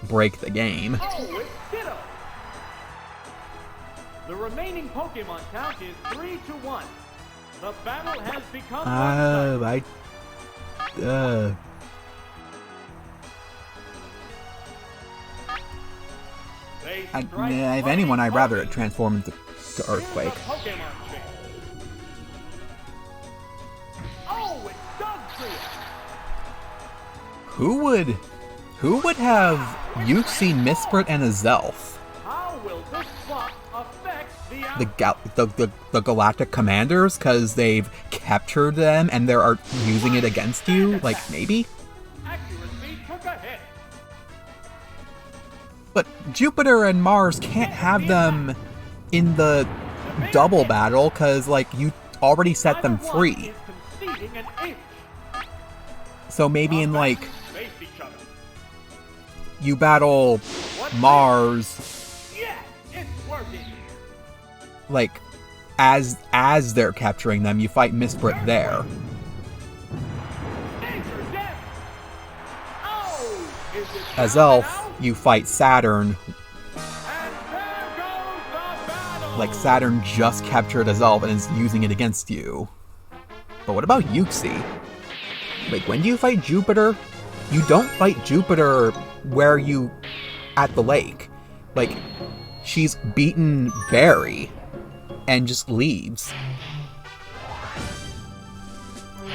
break the game. The remaining Pokemon count is 3-1. The battle has become if anyone, I'd rather it transform into Earthquake. Oh, it does Who would have Uxie, Mispert, and a Zelf? How will this swap affects the Galactic Commanders, because they've captured them and they're using it against you? Like, maybe? Accuracy took a hit. But Jupiter and Mars can't have them in the double battle, because, like, you already set them free. So maybe in, like, you battle Mars, like, as they're capturing them, you fight Mesprit there. As Elf, you fight Saturn. Like, Saturn just captured as Elf and is using it against you. But what about Yuxi? Wait, when do you fight Jupiter? You don't fight Jupiter where you... at the lake. Like, she's beaten Barry and just leaves.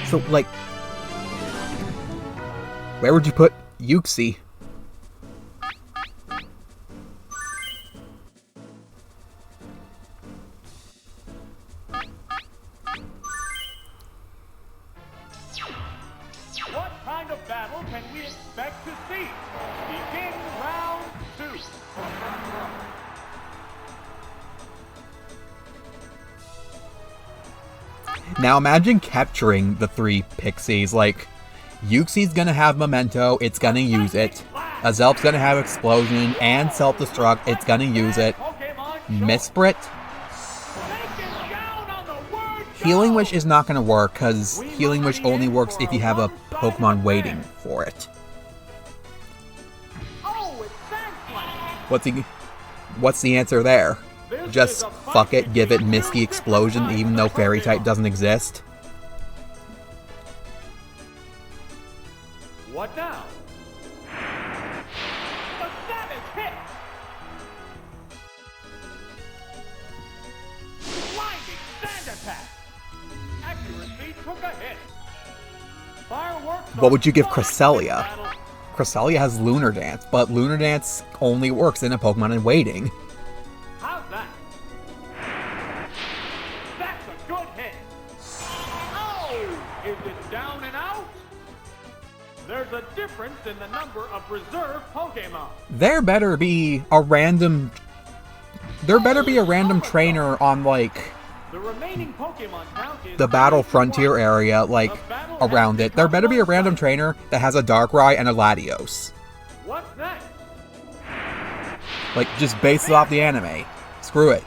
So, like... where would you put Yuxi? Now imagine capturing the three pixies. Like, Yuxi's gonna have Memento, it's gonna use it. Azelf's gonna have Explosion and Self-Destruct, it's gonna use it. Mesprit. Healing Wish is not gonna work, because Healing Wish only works if you have a Pokemon waiting for it. What's the answer there? Just fuck it, give it Misty Explosion even though Fairy type doesn't exist? What now? The savage hit! Blinding sand attack! Accuracy took a hit. Fireworks. What would you give Cresselia? Cresselia has Lunar Dance, but Lunar Dance only works in a Pokemon in waiting. How's that? That's a good hit. Oh! Is it down and out? There's a difference in the number of reserve Pokemon. There better be a random trainer on, like, the remaining Pokemon count is the Battle Frontier area, like, around it. There better be a random trainer that has a Darkrai and a Latios. What's next? Like, just base it off the anime. Screw it.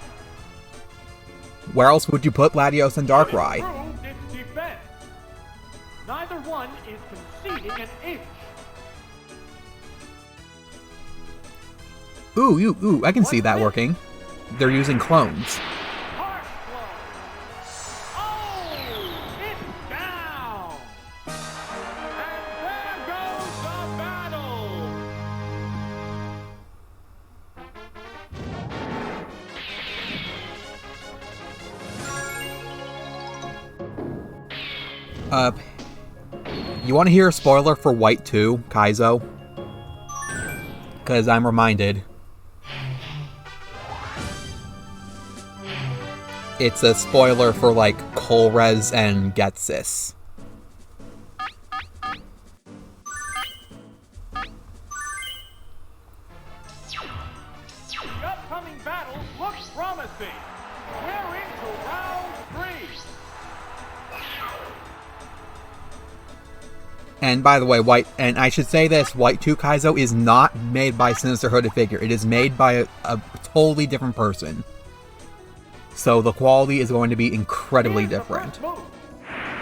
Where else would you put Latios and Darkrai? Its defense. Neither one is conceding an inch. Ooh, I can see that working. They're using clones. Harsh blow. Oh, it's down. And there goes the battle. You want to hear a spoiler for White 2, Kaizo? Because I'm reminded. It's a spoiler for, like, Colress and Getsis. The upcoming battle looks promising. We're into round 3. And by the way, and I should say this, White 2 Kaizo is not made by Sinister Hooded Figure. It is made by a totally different person. So the quality is going to be incredibly different.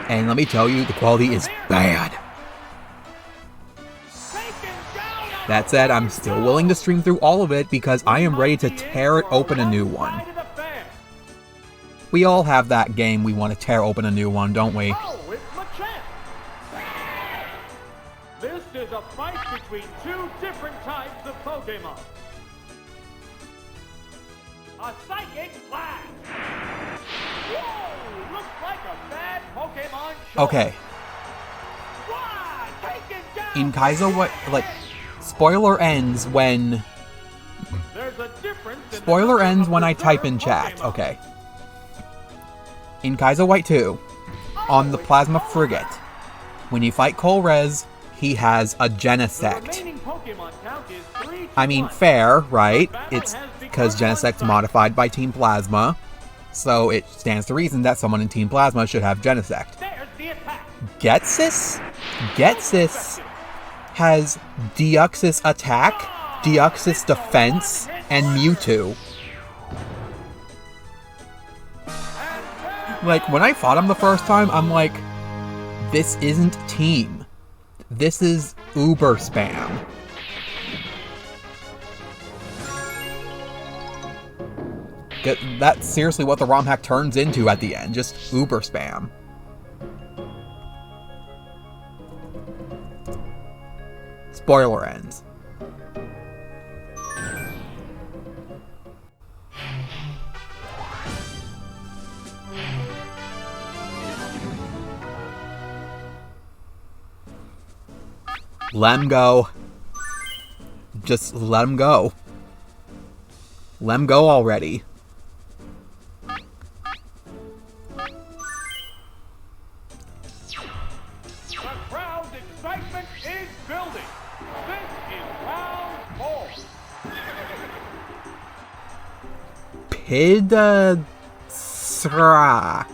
And let me tell you, the quality is bad. That said, I'm still willing to stream through all of it because I am ready to tear it open a new one. We all have that game we want to tear open a new one, don't we? This is a fight between two different types of Pokemon. A Psychic Blast! Whoa! Looks like a bad Pokemon show. Okay. In Kaizo, spoiler ends when difference in the Spoiler number ends of when I type reserve in chat. Pokémon. Okay. In Kaizo White 2, on the Plasma Frigate, when you fight Colrez, he has a The Genesect. remaining Pokémon count is 3 to I mean, 1. fair, right? The battle It's has because begun Genesect's one-sided. modified by Team Plasma, so it stands to reason that someone in Team Plasma should have Genesect. There's the attack. Getsis has Deoxys Attack, Deoxys Defense, and Mewtwo. Like, when I fought him the first time, I'm like, this isn't team. This is Uber spam. That's seriously what the ROM hack turns into at the end, just Uber spam. Spoiler ends. Let him go. Just let him go. Let him go already. The crowd's excitement is building. This is round 4. Pidsra.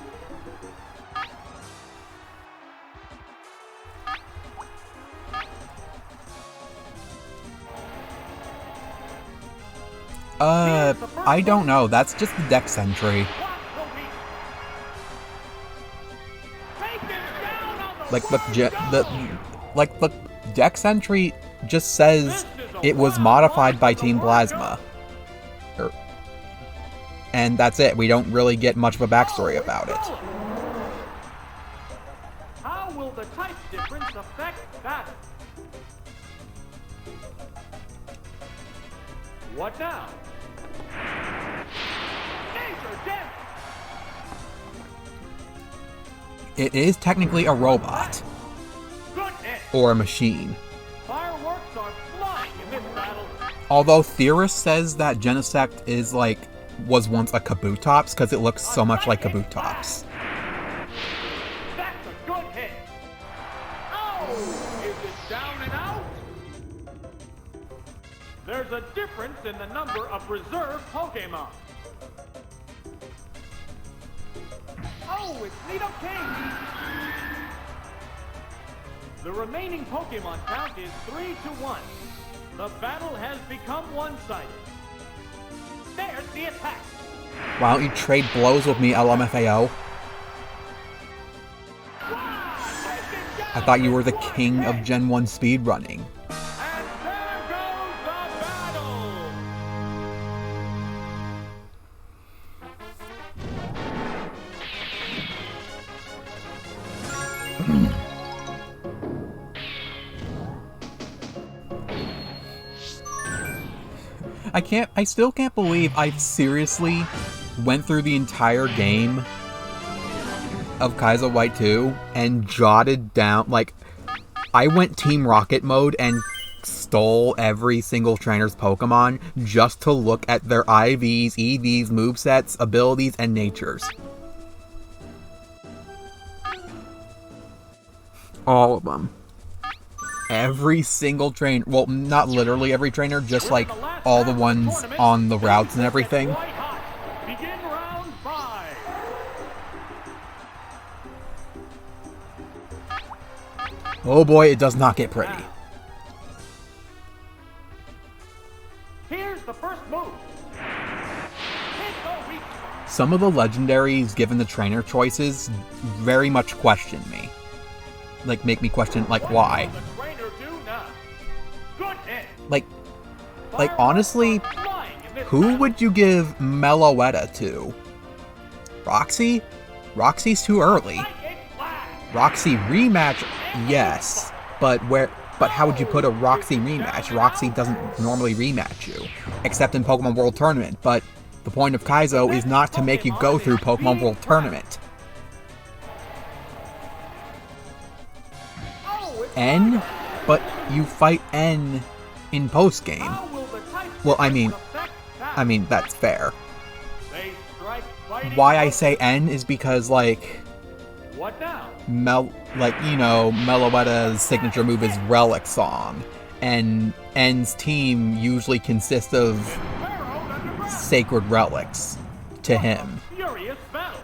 I don't know. That's just the dex entry. What will be? Taken down on the Like the wide the dex entry just says it was modified by Team Plasma. And that's it. We don't really get much of a backstory about it. How will the type difference affect that? What now? Laser dance! It is technically a robot Goodness! or a machine. Fireworks are flying in this battle. Although Theorist says that Genesect was once a Kabutops because it looks so much like Kabutops. That's a good hit. Oh, is it down and out? There's a difference in the number of reserve Pokémon. Oh, it's Nidoking! The remaining Pokémon count is 3 to 1. The battle has become one-sided. There's the attack. Why don't you trade blows with me, LMFAO? I thought you were the king of Gen 1 speedrunning. And there goes the battle! I still can't believe I seriously went through the entire game of Kaizo White 2 and jotted down, like, I went Team Rocket mode and stole every single trainer's Pokemon just to look at their IVs, EVs, movesets, abilities, and natures. All of them. Every single trainer, well, not literally every trainer, just like all the ones on the routes and everything. Begin round 5. Oh boy, it does not get pretty. Here's the first move. Hit the weak spot. Some of the legendaries given the trainer choices very much question me. Like, make me question, like, why? What will the trainer do now? Good hit. Like honestly, Flying in this who battle. would you give Meloetta to? Roxy? Roxy's too early. Like it flash. Roxy rematch, yes. But how would you put a Roxy rematch? Roxy doesn't normally rematch you, except in Pokemon World Tournament, but the point of Kaizo is not to make you go through Pokemon World Tournament. Oh, it's N? But you fight N in post-game. How will the type Well, I mean, affect that? I mean, that's fair. They strike fighting Why I poses. say N is because, like, What now? Meloetta's signature move is Relic Song, and N's team usually consists of Burrowed underground. sacred relics to him. Furious battle.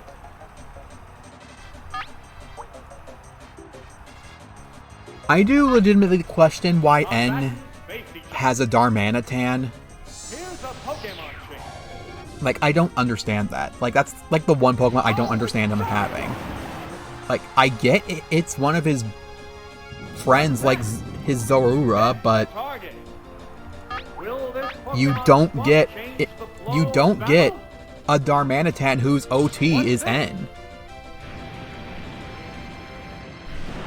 I do legitimately question why N Face each other. has a Darmanitan. Here's a Pokemon change. Like, I don't understand that. Like, that's, like, the one Pokemon I don't understand him having. Like, I get it, it's one of his friends, like his Zorua, but Target. Will this you Pokemon don't swap get change it. the flow You of don't battle? get a Darmanitan whose OT What's is this? N.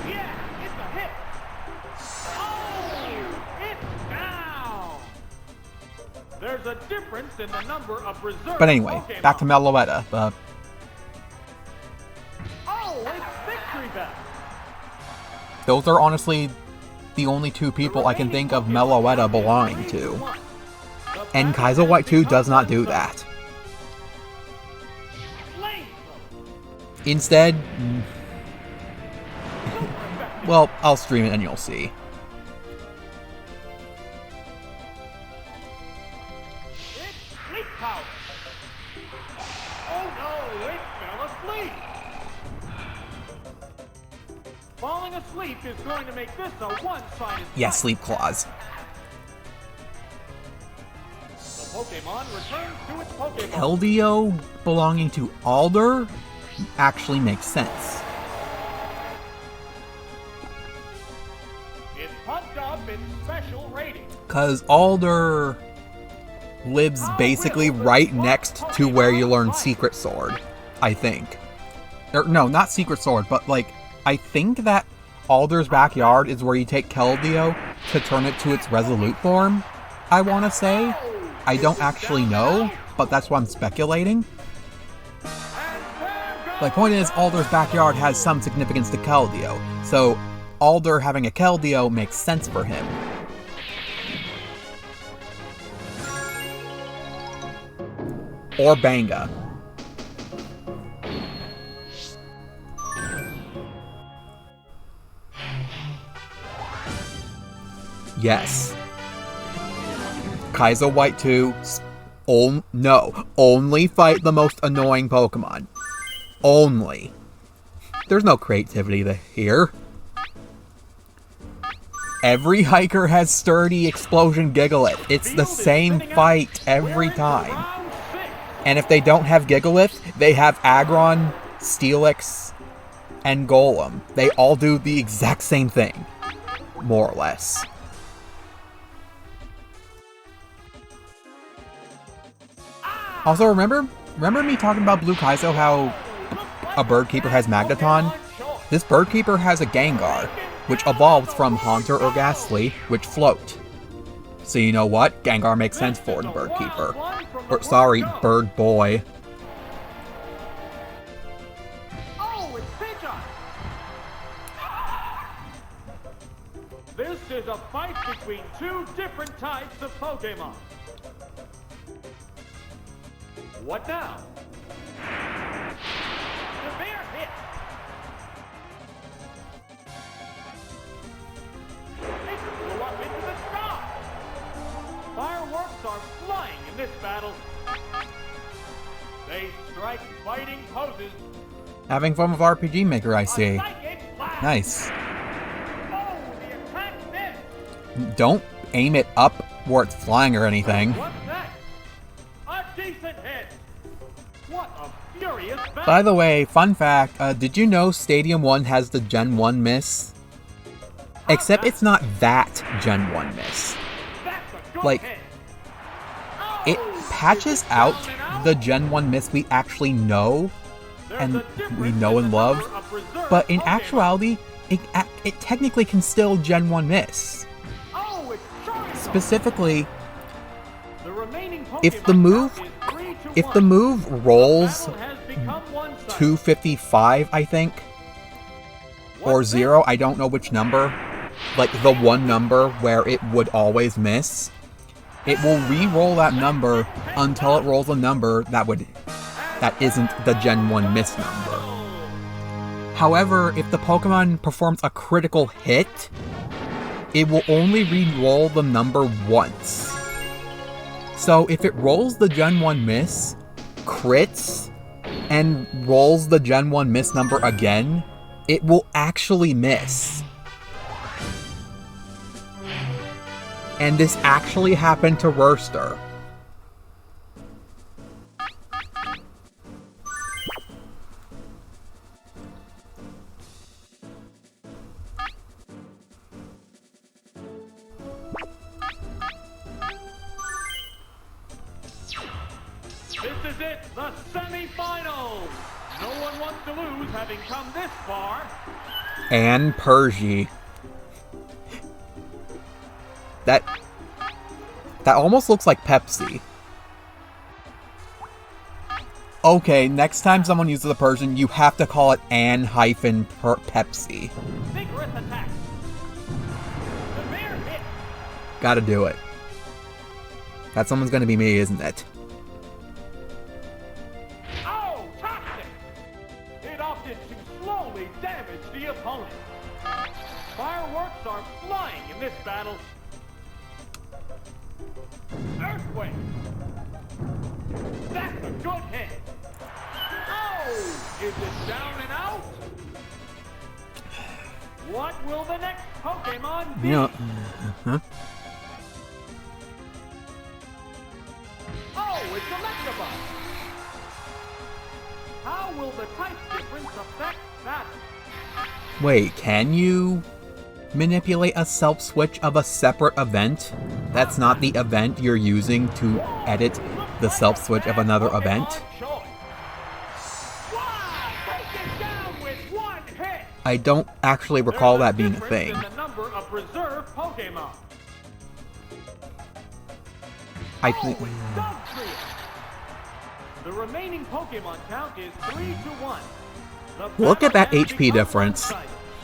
Yeah, it's a hit. Oh, it's down. There's a difference in the number of reserve But anyway, Pokemon. back to Meloetta. Oh, it's victory bell. Those are honestly the only two people I can think of Meloetta belonging to. And Kaizo White 2 does not do that. Instead, well, I'll stream it and you'll see. It's sleep power. Oh no, it fell asleep. Falling asleep is going to make this a one-sided Yeah, fight. Sleep Claws. The Pokemon returns to its Pokeball. Keldeo belonging to Alder actually makes sense. It's pumped up in special rating. Because Alder lives basically right next to where you learn Secret Sword, I think. Or, no, not Secret Sword, but, like, I think that Alder's backyard is where you take Keldeo to turn it to its Resolute form, I want to say. I don't actually know, but that's what I'm speculating. My point is, Alder's backyard has some significance to Keldeo, so Alder having a Keldeo makes sense for him. Or Banga. Yes. Kaizo White 2, only fight the most annoying Pokemon. Only. There's no creativity here. Every hiker has Sturdy, Explosion, Gigalith. It's the same fight every time. And if they don't have Gigalith, they have Aggron, Steelix, and Golem. They all do the exact same thing. More or less. Also, remember me talking about Blue Kaizo, how a Bird Keeper has Magneton? This Bird Keeper has a Gengar, which evolves from Haunter or Ghastly, which float. So you know what? Gengar makes sense for the Bird Keeper. Or, sorry, Bird Boy. Oh, it's Pidgeot. This is a fight between two different types of Pokemon. What now? Severe hit. It flew up into the sky. Fireworks are flying in this battle. They strike fighting poses. Having fun with RPG Maker, I see. A psychic blast. Nice. Oh, the attack missed. Don't aim it up where it's flying or anything. What's that? A decent hit. What a furious battle. By the way, fun fact, did you know Stadium 1 has the Gen 1 miss? Except it's not that Gen 1 miss. That's a good like, hit. It patches out the Gen 1 miss we actually know, and we know and love, but in actuality, it technically can still Gen 1 miss. Oh, it's charging. Specifically, The remaining if the Pokemon move count is 3 to if 1. the move rolls Battle has become one-sided. 255, I think, or What's 0, I don't know which number, like the one number where it would always miss. it will re-roll that number until it rolls a number that isn't the Gen 1 miss number. However, if the Pokemon performs a critical hit, it will only re-roll the number once. So if it rolls the Gen 1 miss, crits, and rolls the Gen 1 miss number again, it will actually miss. And this actually happened to Rurster. This is it, the semi-finals! No one wants to lose having come this far. And Pergy. That almost looks like Pepsi. Okay, next time someone uses a Persian, you have to call it Pepsi. Vigorous attack. Severe hit. Gotta do it. That someone's gonna be me, isn't it? Oh, toxic! It opted to slowly damage the opponent. Fireworks are flying in this battle. Earthquake! That's a good hit! Oh! Is it down and out? What will the next Pokemon be? Oh, it's Electabuzz! How will the type difference affect that? Wait, can you manipulate a self-switch of a separate event? That's not the event you're using to edit the self-switch of another event? I don't actually recall that being a thing. I think... The remaining Pokemon count is 3-1. Look at that HP difference.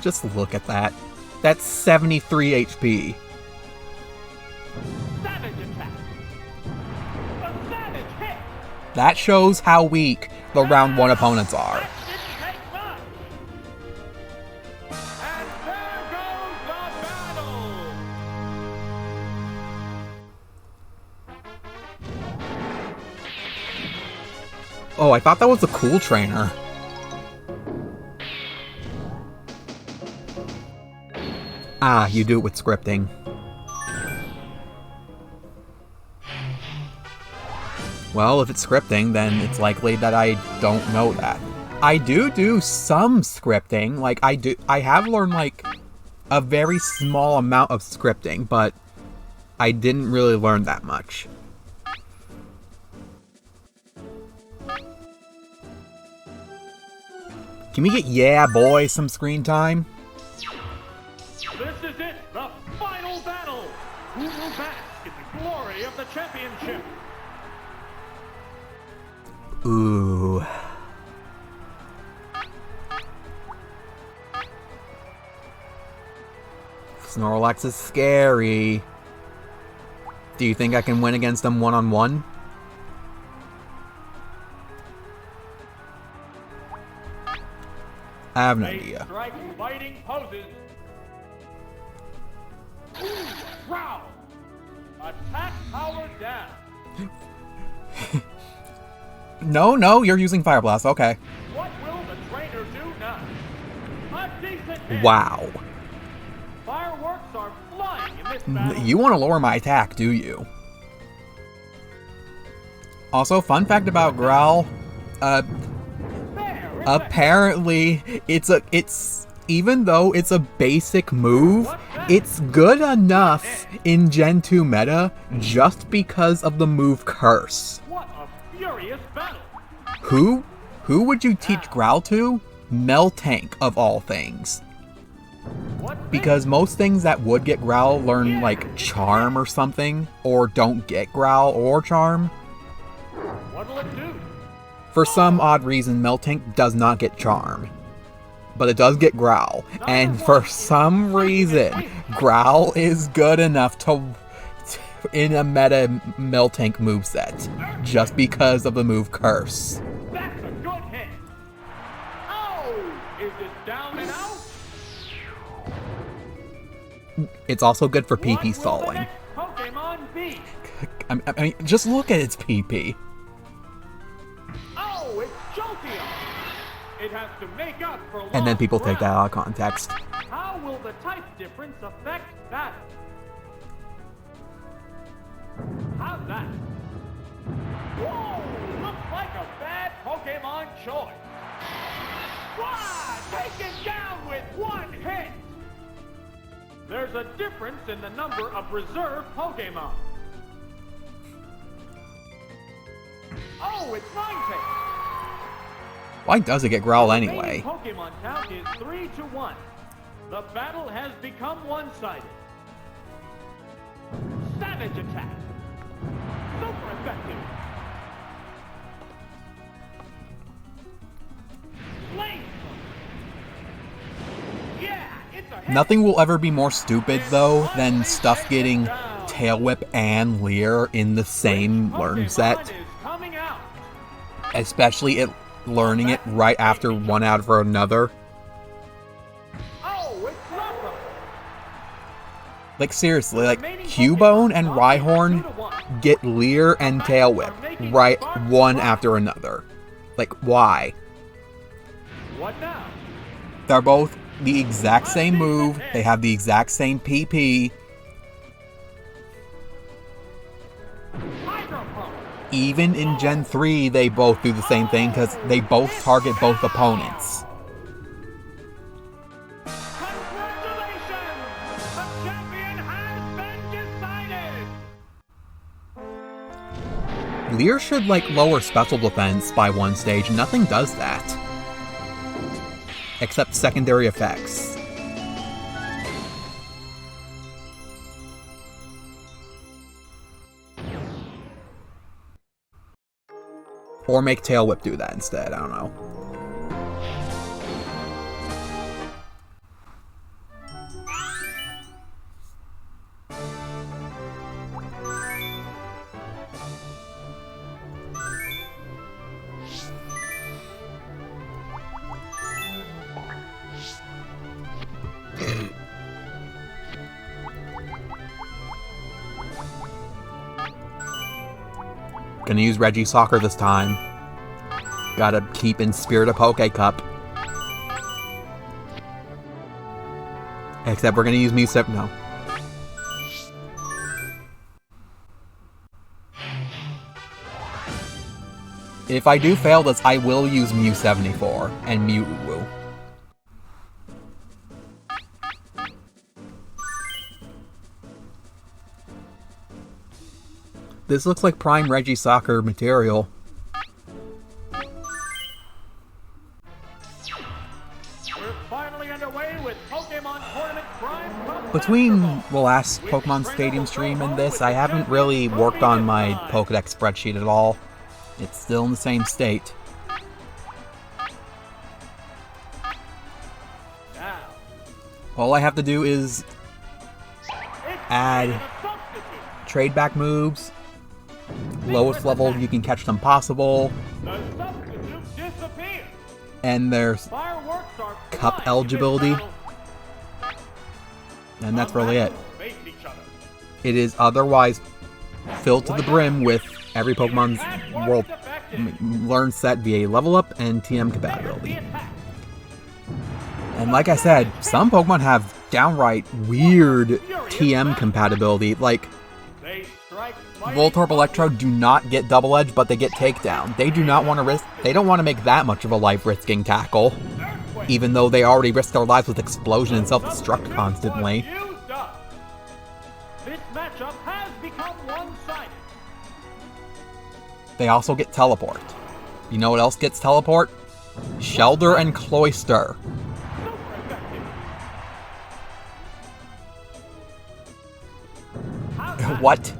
Just look at that. That's 73 HP. Savage attack. A savage hit. That shows how weak the round 1 opponents are. And there goes the battle. Oh, I thought that was a cool trainer. Ah, you do it with scripting. Well, if it's scripting, then it's likely that I don't know that. I do some scripting. Like, I have learned, like, a very small amount of scripting, but I didn't really learn that much. Can we get, yeah, boy, some screen time? This is it, the final battle. Who will bask in the glory of the championship? Ooh. Snorlax is scary. Do you think I can win against them one-on-one? I have no idea. Strike fighting poses. Ooh, wow. Attack power down. No, you're using Fire Blast. Okay. What will the trainer do now? A decent hit. Wow. Fireworks are flying in this battle. You want to lower my attack, do you? Also, fun fact about Growl. Apparently, it's even though it's a basic move, it's good enough in Gen 2 meta just because of the move Curse. What a furious battle! Who would you teach Growl to? Meltank, of all things. Because most things that would get Growl learn, like, Charm or something, or don't get Growl or Charm. What'll it do? For some odd reason, Meltank does not get Charm. But it does get Growl. And for some reason, Growl is good enough in a meta Miltank moveset just because of the move Curse. That's a good hit. Oh, is it down and out? It's also good for PP What will the stalling. next Pokemon be? I mean, just look at its PP. Oh, it's Jolteon. It has to make up for lost And then people take that ground. out of context. How will the type difference affect that? How's that? Whoa! Looks like a bad Pokemon choice. Wow! Taken down with one hit! There's a difference in the number of reserve Pokemon. Oh, it's Ninetale! Why does it get Growl The anyway? remaining Pokemon count is 3-1. The battle has become one-sided. Savage attack. Super effective. Flame. Yeah, it's a hit. Nothing will ever be more stupid, though, than stuff getting Tail Whip and Leer in the same learn set. Pokemon is coming out. Especially it learning it right after one out for another. Oh, it's Rockruff. Like, seriously, like, Cubone and Rhyhorn get Leer and Tail Whip right one after another. Like, why? What now? They're both the exact same move, they have the exact same PP. Hydro Pump. Even in Gen 3, they both do the same thing because they both target both opponents. Congratulations! The champion has been decided! Leer should, like, lower special defense by one stage. Nothing does that. Except secondary effects. Or make Tail Whip do that instead, I don't know. Gonna use Regisoccer this time. Gotta keep in spirit of Poke Cup. Except we're gonna use Mewtwo. No. If I do fail this, I will use Mew 74 and Mewtwo. This looks like prime Regisoccer material. We're finally underway with Pokemon Tournament Prime Cup Between basketball. the last Pokemon Stadium stream and this, I haven't really worked on my Pokedex spreadsheet at all. It's still in the same state. Now, All I have to do is it's add a substitute. trade back moves, lowest level you can catch them possible, The substitute disappears. and there's Fireworks are Cup flying in this eligibility. battle. and that's really it. Face each other. It is otherwise filled to the brim with every Pokemon's world learn set via level up and TM compatibility. And like I said, some Pokemon have downright weird TM compatibility. Like, They strike mighty Voltorb Electro do not get Double Edge, but they get Takedown. They do not want to risk. They don't want to make that much of a life-risking tackle, Earthquake. even though they already risk their lives with Explosion and Self-Destruct constantly. Was used up. This matchup has become one-sided. They also get Teleport. You know what else gets Teleport? Shelder and Cloyster. Super effective. How's that? What?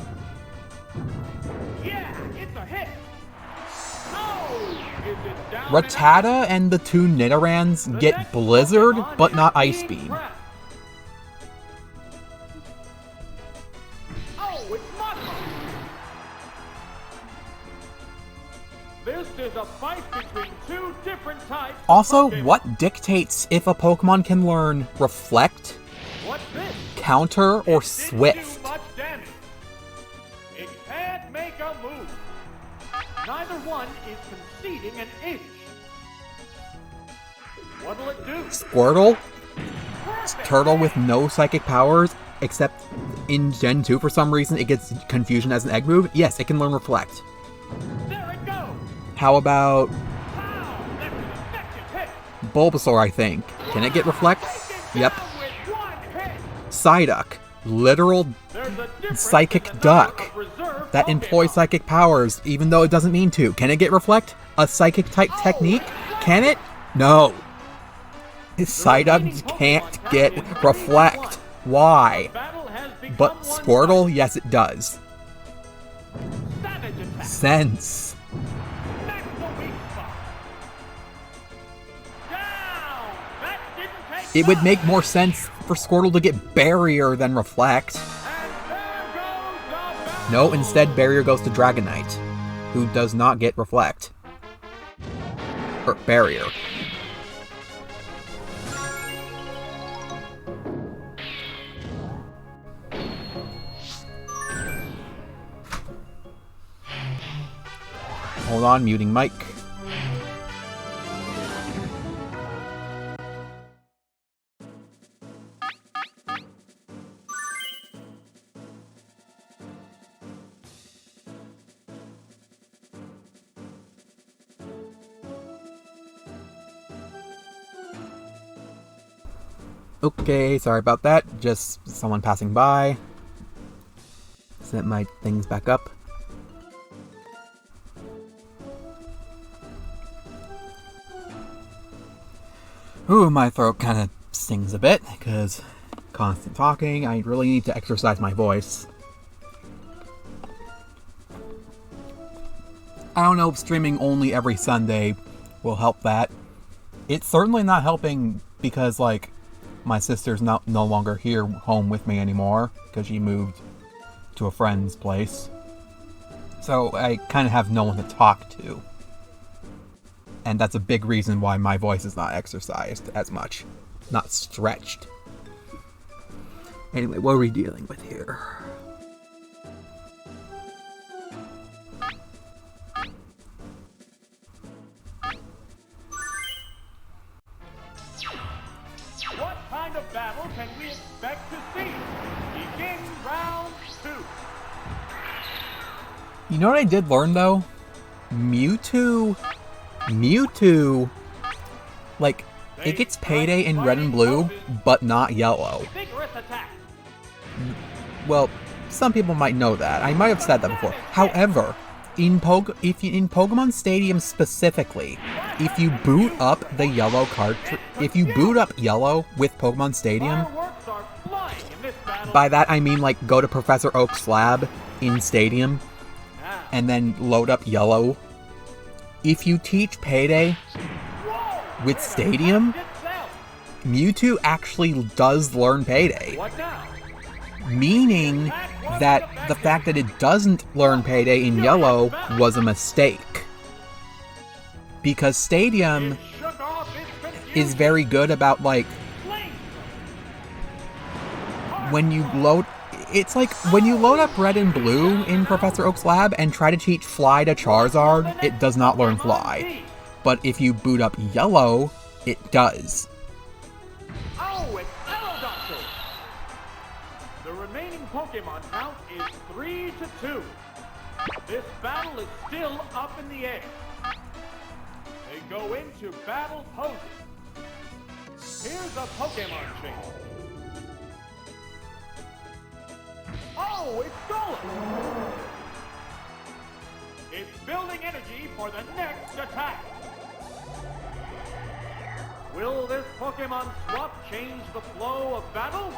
Yeah, it's a hit. Oh, is it down and out? Rattata and the two Nidorans The get next Blizzard, Pokemon but is not Ice being Beam. trapped. Oh, it's Mudkip. fight between two different types of Also, Pokémon. what dictates if a Pokemon can learn Reflect, What's this? Counter, or It didn't do Swift? much damage. It can't make a move. Neither one is conceding an inch. What'll it do? Squirtle? Perfect. Turtle with no psychic powers, except in Gen 2 for some reason it gets Confusion as an egg move. Yes, it can learn Reflect. There it goes. How about Pow! That's an effective hit. Bulbasaur, I think? Can it get Reflect? Take it Yep. down with one hit. Psyduck. Literal There's a difference Psychic in the Duck number of reserve that employs Pokémon. psychic powers, even though it doesn't mean to. Can it get Reflect? A psychic type technique? Can it? No. Psyduck can't get Reflect. Why? Battle has become But one Squirtle, yes it does. savage attack. Sense. That's the weak spot. Down. That didn't take It would long. make more sense for Squirtle to get Barrier than Reflect. And there goes the battle. No, instead Barrier goes to Dragonite, who does not get Reflect. Or Barrier. Hold on, muting mic. Okay, sorry about that. Just someone passing by. Set my things back up. Ooh, my throat kind of stings a bit, because constant talking, I really need to exercise my voice. I don't know if streaming only every Sunday will help that. It's certainly not helping because, like, my sister's no longer here home with me anymore, because she moved to a friend's place. So I kind of have no one to talk to. And that's a big reason why my voice is not exercised as much. Not stretched. Anyway, what are we dealing with here? What kind of battle can we expect to see? Begin round 2. You know what I did learn, though? Mewtwo, like, it gets Payday in red and blue, but not yellow. Vigorous attack. Well, some people might know that. I might have said that before. However, in Pokemon Stadium specifically, if you boot up the yellow cartridge, if you boot up yellow with Pokemon Stadium, Fireworks are flying in this battle. by that I mean like go to Professor Oak's lab in Stadium Now. and then load up yellow. If you teach Payday Whoa! with Stadium, Itself. Mewtwo actually does learn Payday. What now? Meaning that the fact that it doesn't learn Payday in yellow was a mistake. Because Stadium It shook off its confusion. is very good about, like, Flame. when you load... It's like, when you load up red and blue in Professor Oak's lab and try to teach Fly to Charizard, it does not learn Fly. But if you boot up yellow, it does. Oh, it's Aerodactyl. The remaining Pokemon count is 3-2. This battle is still up in the air. They go into battle poses. Here's a Pokemon change. Oh, it's Golem! It's building energy for the next attack. Will this Pokemon swap change the flow of battle?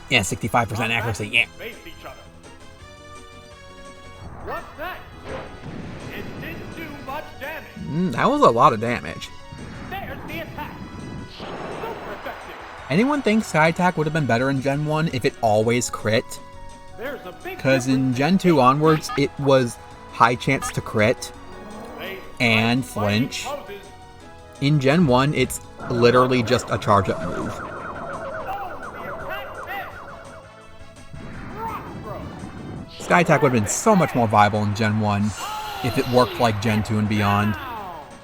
Yeah, 65% accuracy, yeah. Face each other. What's that? It didn't do much damage. That was a lot of damage. There's the attack. Super effective. Anyone think Sky Attack would have been better in Gen 1 if it always crit? There's a big Because in difference Gen 2 onwards, it was high chance to crit. They and flinch. In Gen 1, it's literally just a charge-up move. Sky Attack would have been so much more viable in Gen 1 if it worked like Gen 2 and beyond.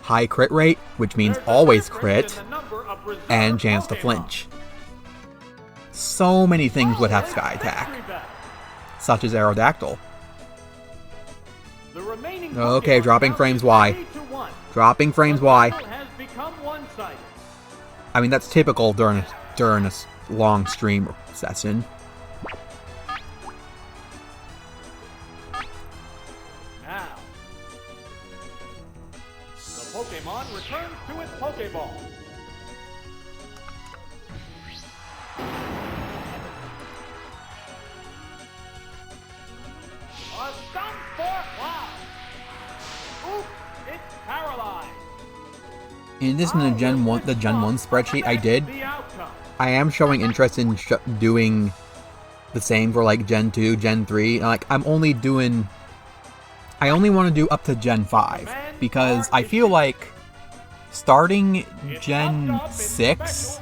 High crit rate, which means always crit, and chance to flinch. So many things would have Sky Attack, such as Aerodactyl. Okay, dropping frames Y. Dropping frames Y. I mean, that's typical during a long stream session. Now, the Pokémon returns to its Pokéball. A stump for wow! Oops, it's paralyzed. In addition to the Gen 1 spreadsheet I am showing interest in doing the same for like Gen 2, Gen 3. Like I only want to do up to Gen 5 because I feel like starting Gen 6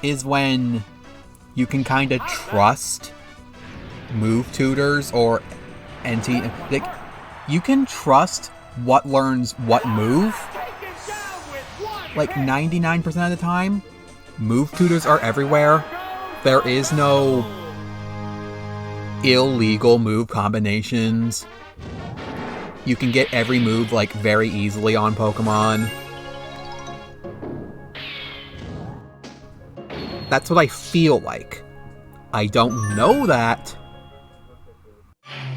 is when you can kind of trust move tutors or NT. Like, you can trust what learns what move. Like 99% of the time, move tutors are everywhere. There is no illegal move combinations. You can get every move like very easily on Pokemon. That's what I feel like. I don't know that.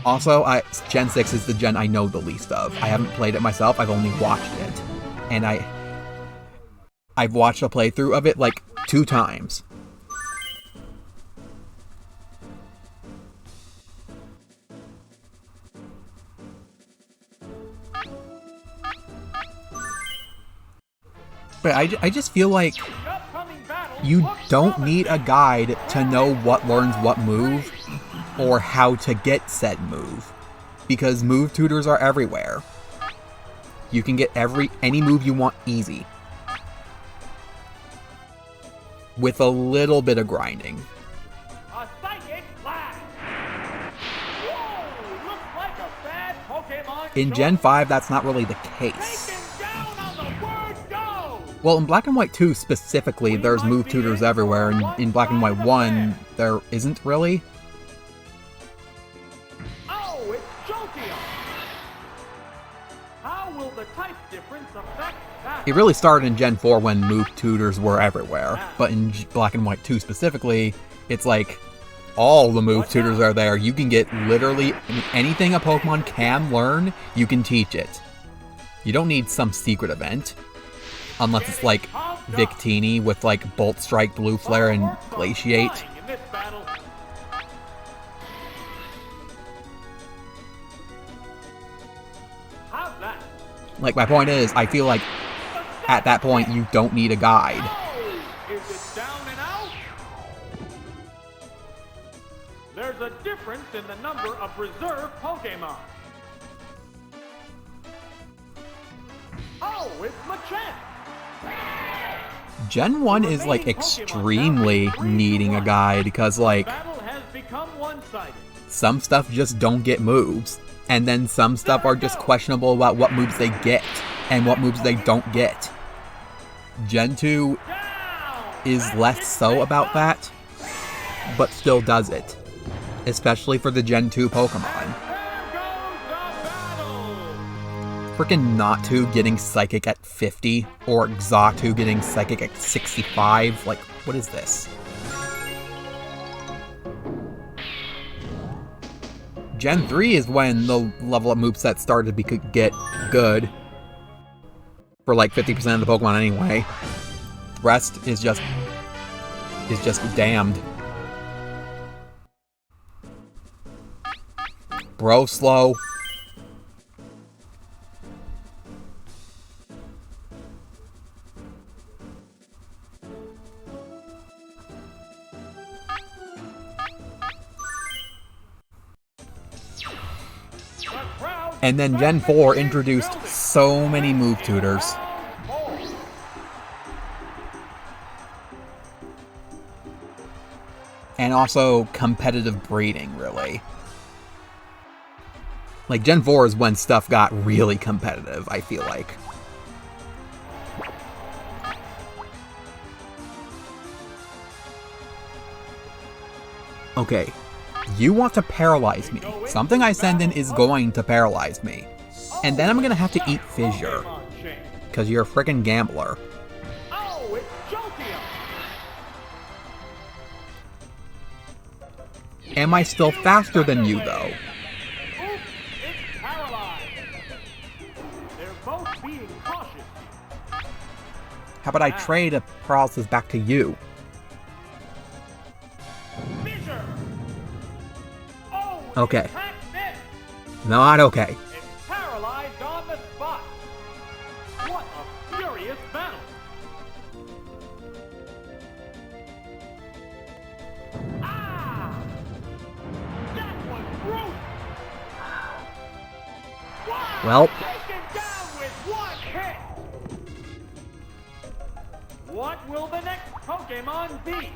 Also, Gen 6 is the gen I know the least of. I haven't played it myself, I've only watched it. And I've watched a playthrough of it like 2 times. But I just feel like you don't need a guide to know what learns what move or how to get said move, because move tutors are everywhere. You can get any move you want easy, with a little bit of grinding. A psychic blast. Whoa, looks like a bad Pokémon. In Gen 5, that's not really the case. Taken down on the word go. Well, in Black and White 2 specifically, there's move tutors everywhere, and in Black and White 1, there isn't really. Oh, it's Jolteon. How will the type difference affect that? It really started in Gen 4 when move tutors were everywhere, but in Black and White 2 specifically, it's like all the move tutors are there. You can get literally anything a Pokemon can learn, you can teach it. You don't need some secret event, unless it's like Victini with like Bolt Strike, Blue Flare, and Glaciate. In this battle. How's that? Like, my point is, I feel like at that point you don't need a guide. Oh, is it down and out? There's a difference in the number of reserve Pokémon. Oh, it's Machamp. Gen 1 is like extremely needing a guide because like Battle has become one-sided. some stuff just don't get moves, and then some stuff are just questionable about what moves they get and what moves they don't get. Gen 2 is less so about that, but still does it, especially for the Gen 2 Pokemon. Frickin' Natu getting Psychic at 50, or Xatu getting Psychic at 65, like, what is this? Gen 3 is when the level up moveset started to get good. For like 50% of the Pokemon anyway. The rest is just damned. Bro slow. The crowd And then Gen 4 introduced so many move tutors. And also competitive breeding, really. Like, Gen 4 is when stuff got really competitive, I feel like. Okay, you want to paralyze me. Something I send in is going to paralyze me. And then I'm gonna have to eat Fissure. Because you're a frickin' gambler. Am I still faster than you, though? How about I trade a paralysis back to you? Okay. Not okay. It's paralyzed on the spot. What a furious battle. Ah! That was brutal. Wow! Well. Taken down with one hit. What will the next Pokemon be?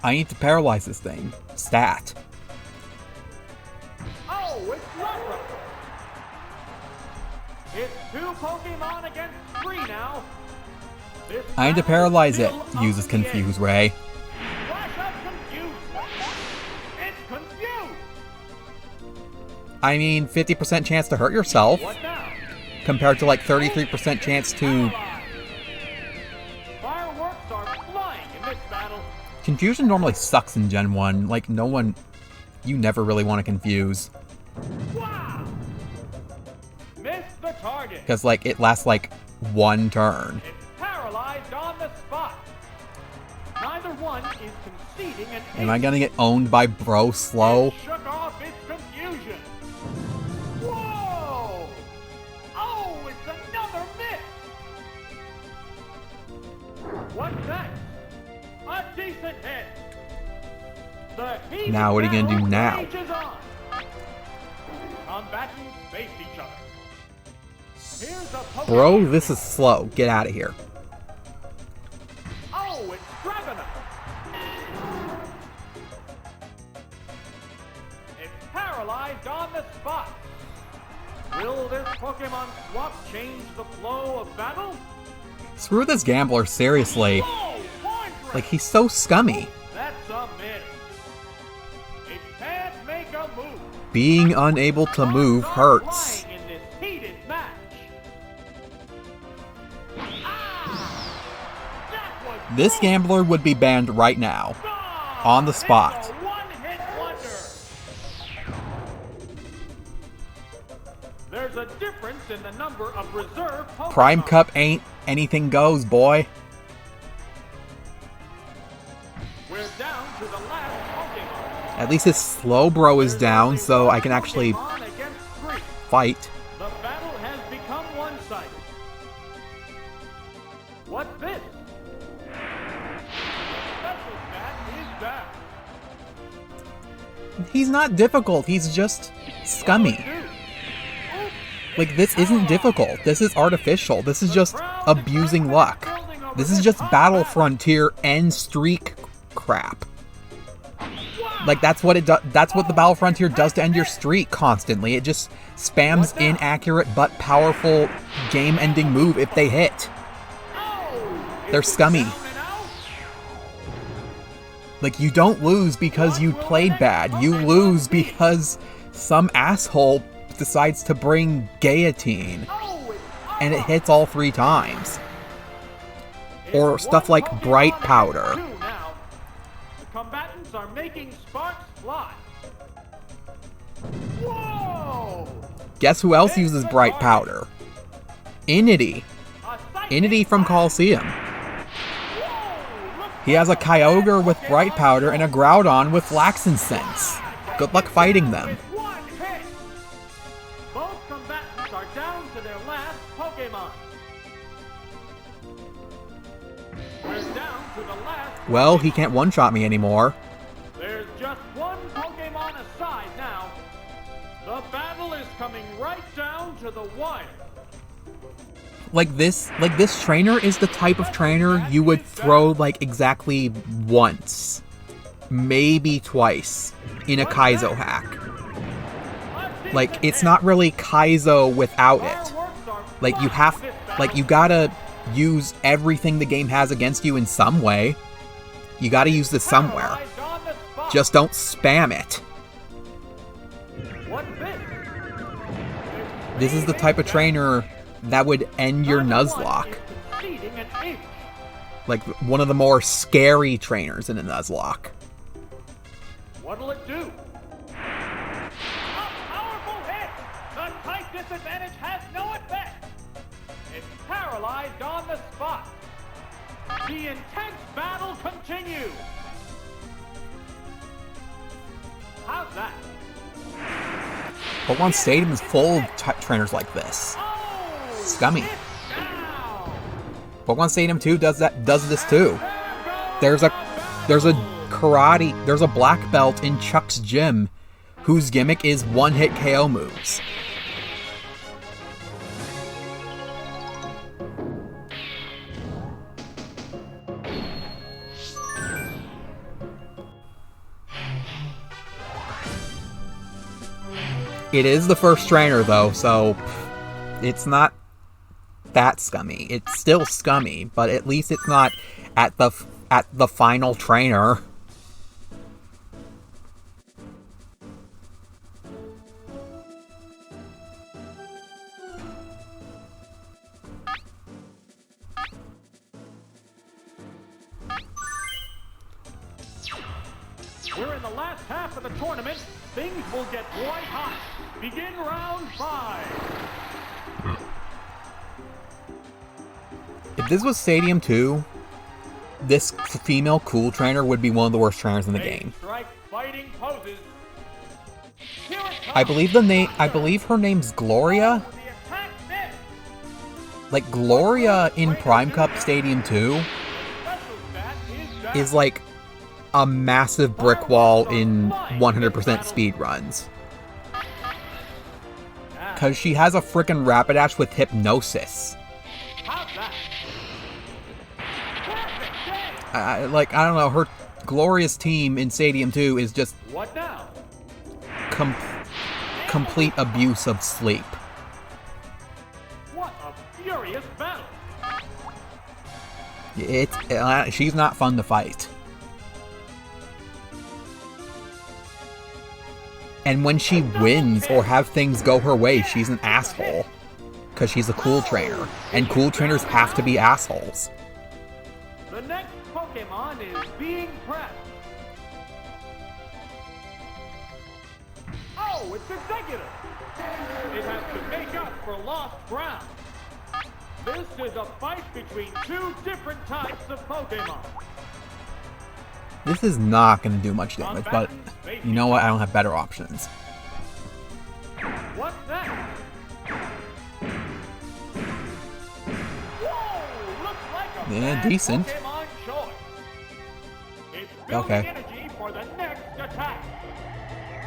I need to paralyze this thing. Stat. Oh, it's Ludra. It's 2 Pokemon against 3 now. I need to paralyze it. Uses Confuse Ray. Flash up Confuse Ray. It's confused. I mean, 50% chance to hurt yourself. What now? Compared to like 33% chance to... Fireworks are flying in this battle. Confusion normally sucks in Gen 1. Like, no one... You never really want to confuse. Wow! Missed the target. Because, like, it lasts, like, 1 turn. It's paralyzed on the spot. Neither one is conceding an Am I gonna get owned by Bro Slow? It shook off its confusion. Whoa! Oh, it's another miss. What's next? A decent hit. The heat Now, what are you gonna do now? rages on. Combatants face each other. Here's a Pokemon. Bro, this is slow. Get out of here. Oh, it's Dragonite. It's paralyzed on the spot. Will this Pokemon swap change the flow of battle? Screw this gambler, seriously. Whoa, Hornbreak. Like, he's so scummy. That's a miss. It can't make a move. Being unable to move Cards are hurts. flying in this heated match. Ah! That was This gambler would be banned right now. On the spot. It's a one-hit wonder. There's a difference in the number of reserve Pokemon. Prime Cup ain't anything goes, boy. We're down to the last Pokemon. At least his slow bro is down, so I can actually Pokemon against 3. fight. The battle has become one-sided. What's this? Special stat is back. He's not difficult, he's just scummy. Like, this isn't difficult. This is artificial. This is just abusing luck. This is just Battle Frontier end streak crap. Like, that's what it does. That's what the Battle Frontier does to end your streak constantly. It just spams inaccurate but powerful game-ending move if they hit. They're scummy. Like, you don't lose because you played bad. You lose because some asshole decides to bring Guillotine, and it hits all 3 times. Or stuff like Bright Powder. The combatants are making sparks fly. Whoa! Guess who else uses Bright Powder? Inity. Inity from Coliseum. He has a Kyogre with Bright Powder and a Groudon with Flax Incense. Good luck fighting them. Both combatants are down to their last Pokemon. We're down to the last. Well, he can't one-shot me anymore. There's just one Pokemon aside now. The battle is coming right to the wire. Like this trainer is the type of trainer you would throw like exactly once, maybe twice, in a Kaizo hack. Like, it's not really Kaizo without it. Like, you gotta use everything the game has against you in some way. You gotta use this somewhere. Just don't spam it. This is the type of trainer that would end your Nuzlocke. Like, one of the more scary trainers in a Nuzlocke. What'll it do? A powerful hit! The type disadvantage has no effect! It's paralyzed on the spot. The intense battle continues! How's that? Pokemon Stadium is full of trainers like this. Scummy. Pokemon Stadium 2 does this too. There's a black belt in Chuck's gym whose gimmick is one-hit KO moves. It is the first trainer though, so it's not that scummy. It's still scummy, but at least it's not at the final trainer. We're in the last half of the tournament. Things will get white hot. Begin round 5. If this was Stadium 2, this female cool trainer would be one of the worst trainers in the game. Strike fighting poses. Here it comes. I believe her name's Gloria. The attack missed. Like, Gloria in Prime Cup Stadium 2 Special stat is down. is like a massive brick wall in 100% speed runs. Because she has a frickin' Rapidash with Hypnosis. How's that? Perfect game. I don't know, her Glorious team in Stadium 2 is just What now? complete abuse of sleep. What a furious battle. She's not fun to fight. And when she wins or have things go her way, she's an asshole. Because she's a cool trainer. And cool trainers have to be assholes. The next Pokemon is being pressed. Oh, it's Executive. It has to make up for lost ground. This is a fight between two different types of Pokemon. This is not going to do much damage, but you know what? I don't have better options. What's that? Whoa! Looks like a Yeah, bad decent. Pokemon choice. It's building Okay. energy for the next attack.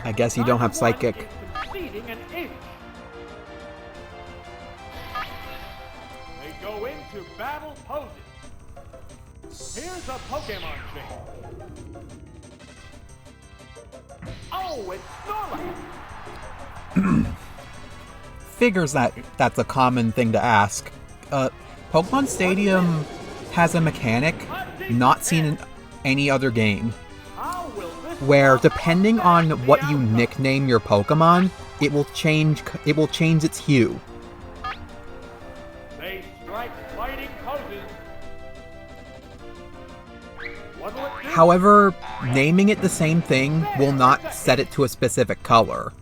I guess you don't have Psychic. Is conceding an inch. They go into battle poses. Here's a Pokemon chain. Oh, it's Snorlax. Figures that's a common thing to ask. Pokemon Stadium has a mechanic not seen in any other game, How will this where depending on what you nickname your Pokemon, it will change its hue. They strike fighting poses. What'll it do? However, naming it the same thing will not set it to a specific color.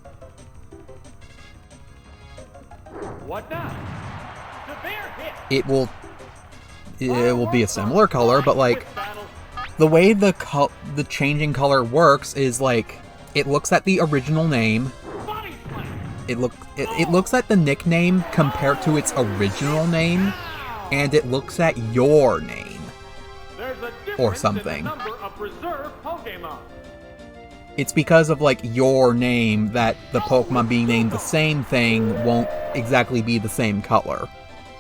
What now? Severe hit. It will be a similar color, but like Quick battle. the way the changing color works is like it looks at the original name. Body slam. It looks at the nickname compared to its original name, and it looks at your name. There's a difference Or something. in the number of reserve Pokemon. It's because of, like, your name that the Pokemon being named the same thing won't exactly be the same color.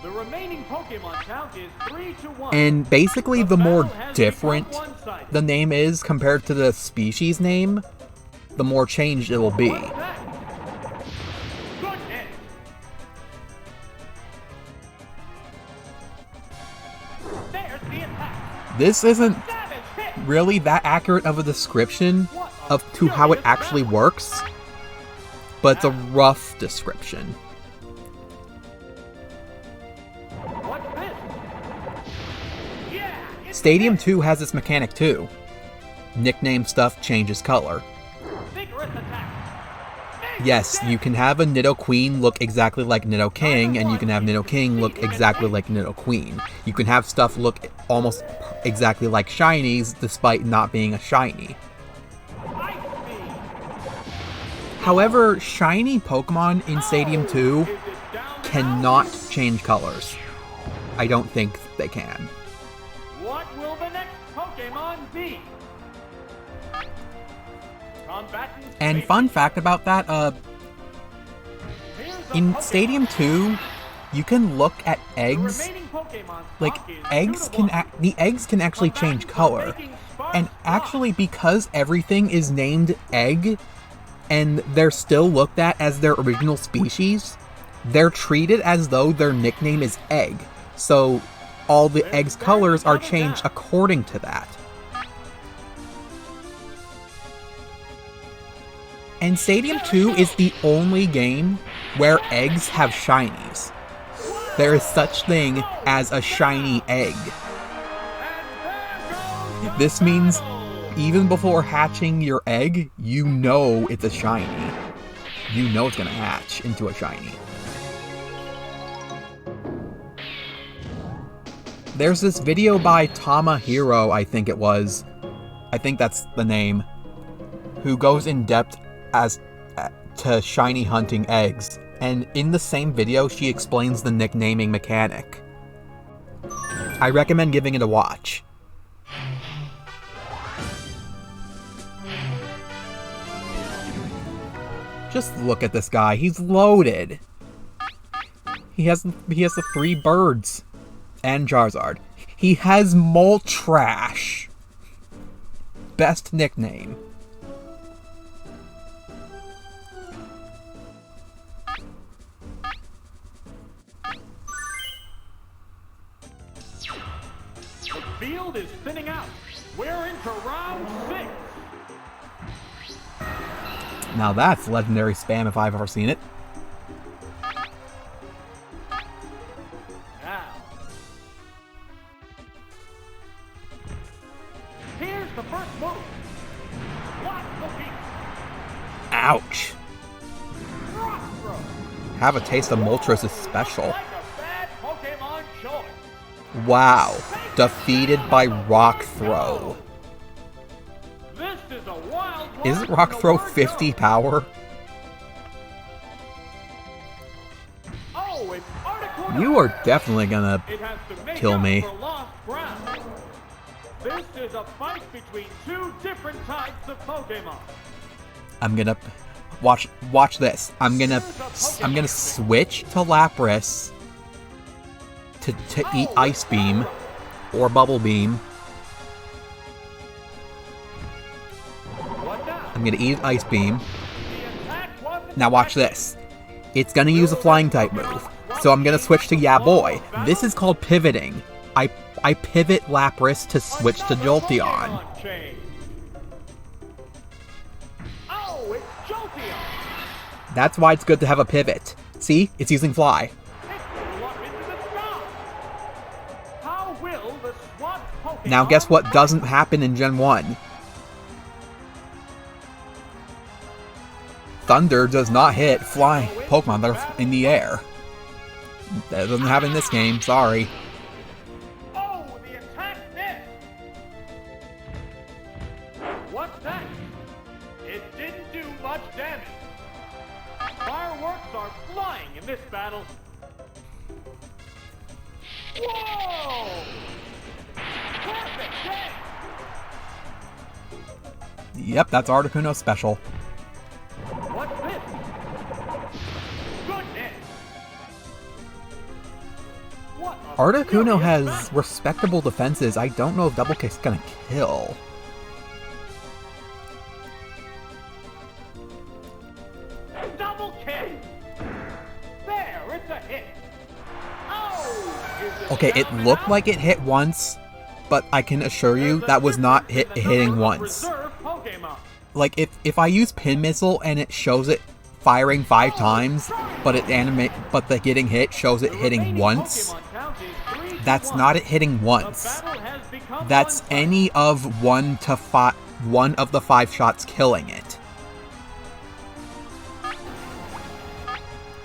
The remaining Pokemon count is 3-1. And basically, the more battle has different become one-sided. the name is compared to the species name, the more changed it'll be. What's that? Goodness! There's the attack. This isn't Savage hit. really that accurate of a description of to how it actually works, but it's a rough description. What's this? Yeah, it's Stadium 2 has this mechanic too. Nickname stuff changes color. vigorous attack. Yes, you can have a Nidoqueen look exactly like Nidoking, and you can have Nidoking look exactly like Nidoqueen. You can have stuff look almost exactly like shinies, despite not being a shiny. Ice Beam. However, shiny Pokemon in Stadium 2 Is it down cannot change colors. I don't think they can. What will the next Pokemon be? Combatants And face- fun fact about that, Here's a in Pokemon. Stadium 2, you can look at The eggs. remaining Pokemon Like, stock is eggs 2-1. can the eggs can actually change Combatants are color. making sparks And fly. actually, because everything is named egg, and they're still looked at as their original species, they're treated as though their nickname is egg. So all the egg's colors are changed according to that. And Stadium 2 is the only game where eggs have shinies. There is such thing as a shiny egg. And there goes the This means battle. even before hatching your egg, you know it's a shiny. You know it's gonna hatch into a shiny. There's this video by Tamahiro, I think it was. I think that's the name. Who goes in depth as to shiny hunting eggs. And in the same video, she explains the nicknaming mechanic. I recommend giving it a watch. Just look at this guy. He's loaded. He has the 3 birds and Charizard. He has Moltrash. Best nickname. The field is thinning out. We're into round 6. Now that's legendary spam if I've ever seen it. Now, here's the first move. Watch the beat. Ouch. Rock throw. Have a taste of Moltres is special. Like a bad Pokemon choice. Wow. Defeated by Rock Throw. This is a wild one. Isn't Rock and the Throw word 50 goes. power? Oh, it's Articuno. You are definitely gonna... It has to make kill up me. for lost ground. This is a fight between 2 different types of Pokemon. I'm gonna... Watch this. I'm gonna switch to Lapras to eat Ice Beam or Bubble Beam. What now? I'm gonna eat Ice Beam. The attack wasn't Now watch effective. this. It's gonna use a Flying type move. So I'm gonna switch to Yeah Boy. This is called pivoting. I pivot Lapras to switch to Another Jolteon. Pokemon change. Oh, it's Jolteon. That's why it's good to have a pivot. See? It's using Fly. It flew up into the sky. How will the swamp Pokemon Now guess what fight? doesn't happen in Gen 1? Thunder does not hit flying Pokemon that are in the air. That doesn't happen in this game, sorry. Oh, the attack missed. What's that? It didn't do much damage. Fireworks are flying in this battle. Whoa! Perfect Yep, that's Articuno's special. What's this? Goodness! What a Articuno furious has battle. respectable defenses. I don't know if Double Kick's gonna kill. Double kick! There, it's a hit. Oh! Is Okay, it down and looked out? like it hit once, but I can assure you There's a that was not difference in the hitting number of once. reserve Pokémon. Like, if I use Pin Missile and it shows it firing 5 times, but the getting hit shows it The hitting remaining once, Pokémon count is 3 to that's 1. not it hitting The once. battle has become That's one-sided. any of one of the 5 shots killing it.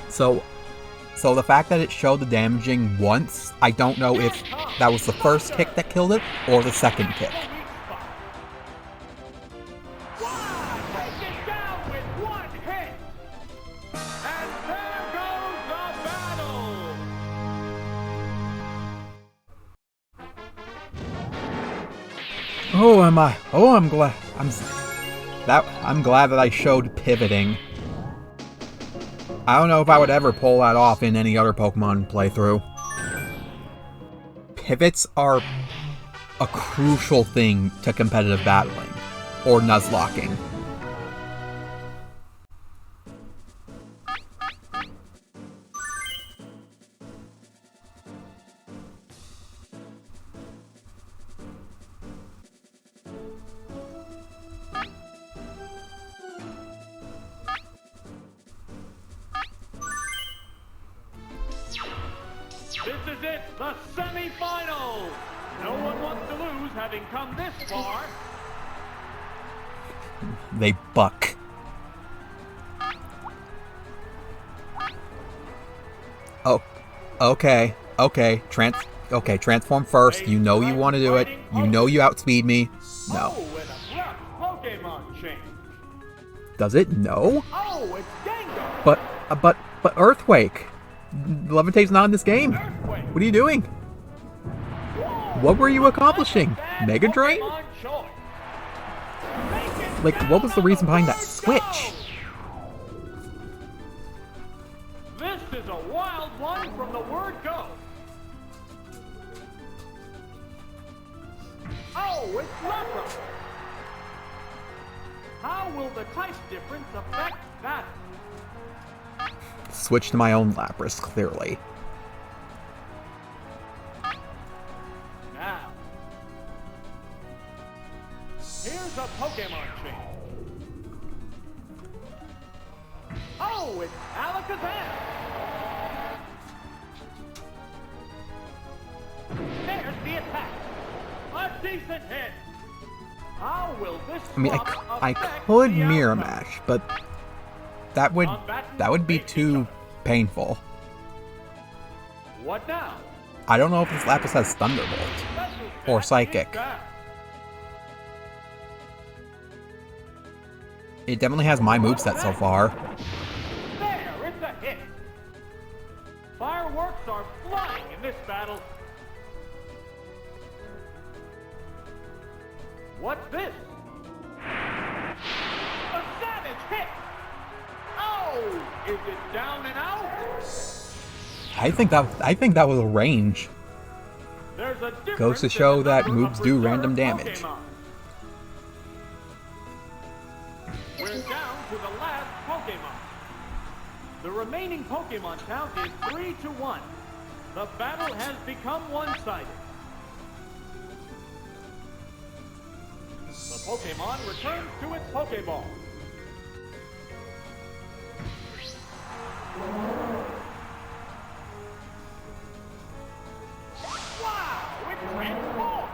So the fact that it showed the damaging once, I don't know if that was the first kick that killed it or the second kick. Wow, take it down with one hit. And there goes the battle. I'm glad that I showed pivoting. I don't know if I would ever pull that off in any other Pokemon playthrough. Pivots are a crucial thing to competitive battling, or Nuzlocking. This is it, the semi-finals. No one wants to lose having come this far. They buck. Oh, okay. Transform first. You know you want to do it. You know you outspeed me. No. Oh, and a rough Pokémon change. Does it? No. Oh, it's Gengar. But Earthquake. Levitate's not in this game. Earthquake. What are you doing? Whoa, What were you accomplishing? bad Mega Drain? Pokémon choice. Take it Like, what was the down reason on behind that word switch? go. This is a wild one from the word go. Oh, it's Lepra. How will the type difference affect that? Switch to my own Lapras, clearly. Now, here's a Pokémon change. Oh, it's Alakazam. There's the attack. A decent hit. How will this I mean, swap I affect could the Mirror outcome? Mash, but that would be too painful. What now? I don't know if this Lapras has Thunderbolt. Special Or attack Psychic. is back. It definitely has my moveset so far. There, it's a hit. Fireworks are flying in this battle. What's this? A savage hit. Oh, is it down and out? I think that was a range. There's a difference Goes to in show the that number moves of do reserve random damage. Pokémon. We're down to the last Pokemon. The remaining Pokemon count is 3 to 1. The battle has become one-sided. The Pokemon returns to its Pokeball. Wow, it transformed!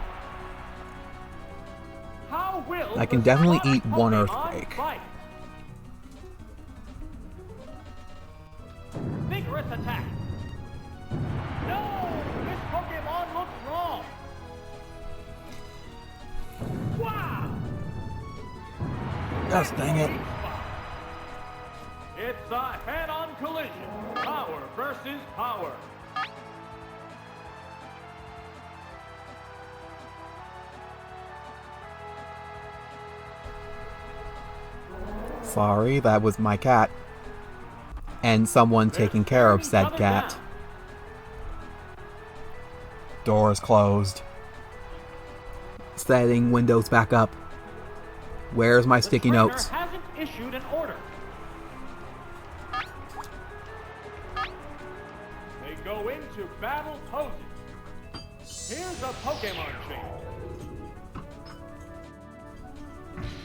How will I can the definitely smart eat one Pokemon Earthquake. fight? Vigorous attack. No, this Pokemon looks wrong. Wow! Gosh dang it. It's a head-on collision. Power versus power. Sorry, that was my cat. And someone taking care of said cat. Doors closed. Setting windows back up. Where's my sticky notes? Hasn't issued an order. They go into battle poses. Here's a Pokémon change.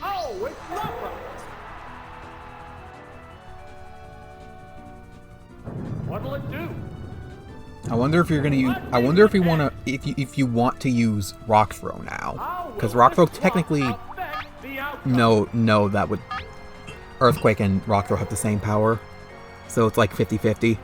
Oh, it's Rockruff. What'll it do? I wonder if you're gonna use. I wonder if you wanna, if you want to use Rock Throw now, because Rock Throw technically, no, that would Earthquake and Rock Throw have the same power, so it's like 50-50.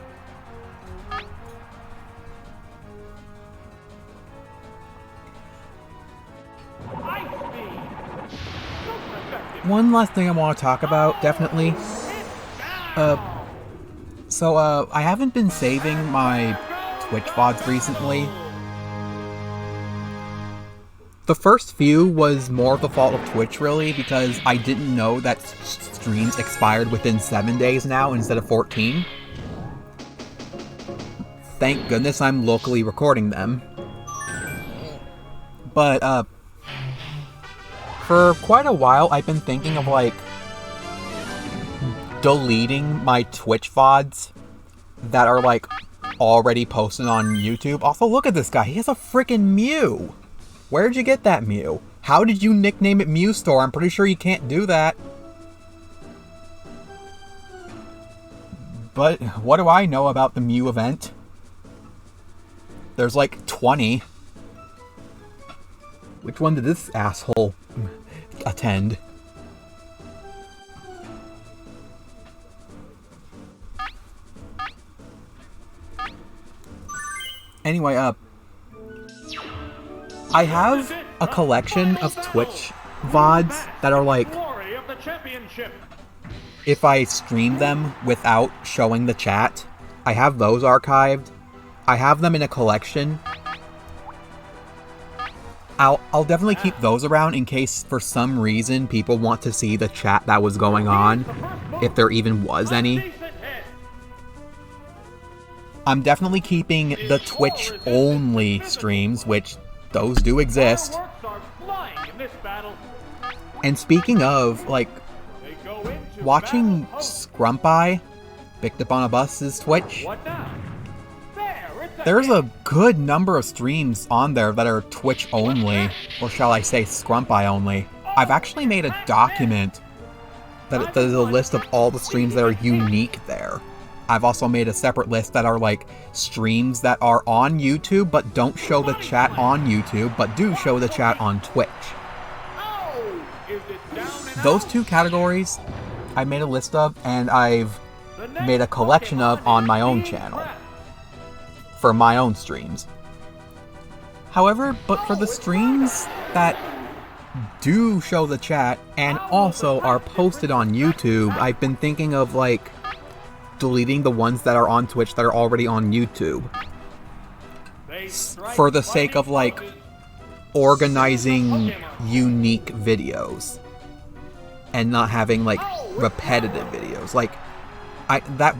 One last thing I want to talk about, definitely. So I haven't been saving my Twitch VODs recently. The first few was more of the fault of Twitch, really, because I didn't know that streams expired within 7 days now instead of 14. Thank goodness I'm locally recording them. But, for quite a while, I've been thinking of, like, deleting my Twitch VODs that are, like, already posted on YouTube. Also, look at this guy. He has a freaking Mew. Where'd you get that Mew? How did you nickname it Mew Store? I'm pretty sure you can't do that. But what do I know about the Mew event? There's like 20. Which one did this asshole attend? Anyway, I have a collection of Twitch VODs that are like, if I stream them without showing the chat, I have those archived. I have them in a collection. I'll definitely keep those around in case for some reason people want to see the chat that was going on, if there even was any. I'm definitely keeping the Twitch-only streams, which those do exist. And speaking of, like, watching Scrumpy picked up on a bus's Twitch, there's a good number of streams on there that are Twitch-only, or shall I say Scrumpy-only. I've actually made a document that there's a list of all the streams that are unique there. I've also made a separate list that are like streams that are on YouTube but don't show the chat on YouTube but do show the chat on Twitch. Those two categories I made a list of and I've made a collection of on my own channel for my own streams. However, but for the streams that do show the chat and also are posted on YouTube, I've been thinking of like deleting the ones that are on Twitch that are already on YouTube. For the sake of, like, organizing unique videos. And not having, like, repetitive videos. Like, that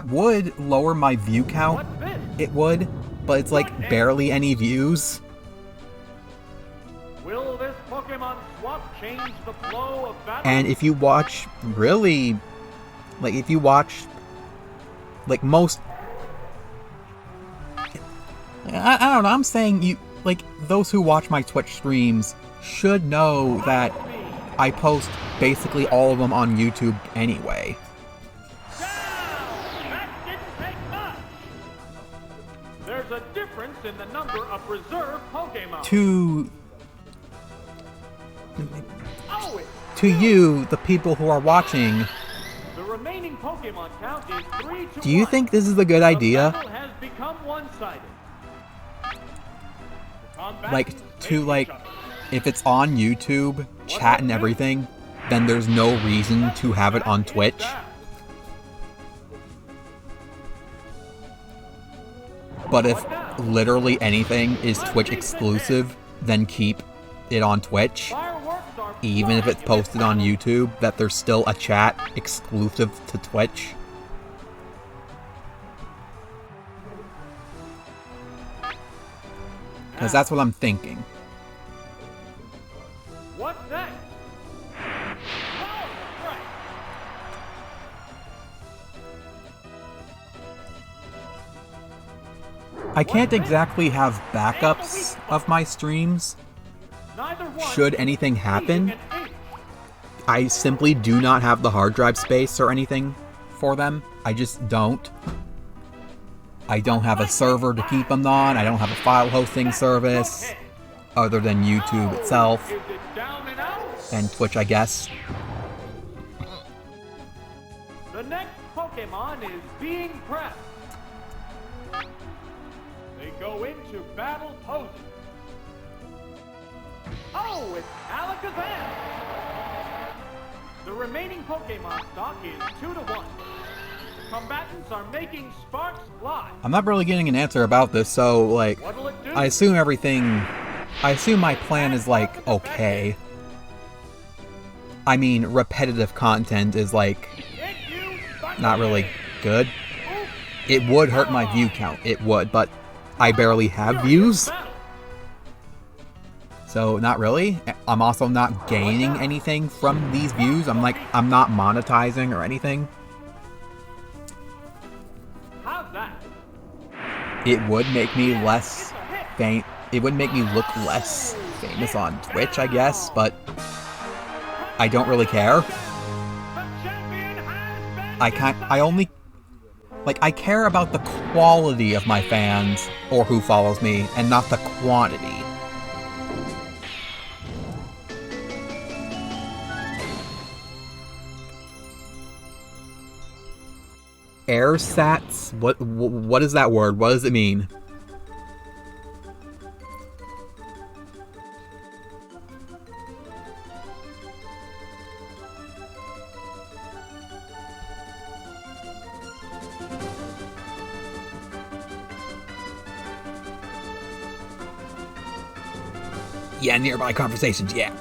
would lower my view count. It would, but it's, like, barely any views. Will this Pokemon swap change the flow of battle? And if you watch, really... Like, if you watch, like, most... I don't know, I'm saying you... Like, those who watch my Twitch streams should know that I post basically all of them on YouTube anyway. That didn't take much. There's a difference in the number of reserve Pokemon. To you, the people who are watching... Remaining Pokemon count is 3 to Do you 1. think this is a good idea? The battle has become one-sided. Like, to, like, if it's on YouTube, chat and everything, then there's no reason to have it on Twitch. But if literally anything is Twitch exclusive, then keep it on Twitch. Fireworks are even if it's posted on YouTube, that there's still a chat exclusive to Twitch. Because that's what I'm thinking. What's next? Oh, right. I can't exactly have backups of my streams. Should anything happen, I simply do not have the hard drive space or anything for them. I just don't. I don't have a server to keep them on. I don't have a file hosting service other than YouTube itself and Twitch, I guess. The next Pokemon is being prepped. They go into battle poses. Oh, it's Alakazam! The remaining Pokemon stock is 2-1. Combatants are making sparks fly. I'm not really getting an answer about this, so, like, I assume my plan is, like, okay. I mean, repetitive content is, like, not really good. It would hurt my view count, it would, but I barely have views. So, not really. I'm also not gaining anything from these views. I'm not monetizing or anything. How's that? It would make me less it would make me look less famous on Twitch, I guess, but I don't really care. I care about the quality of my fans or who follows me and not the quantity. Airsats? What is that word? What does it mean? Yeah, nearby conversations, yeah.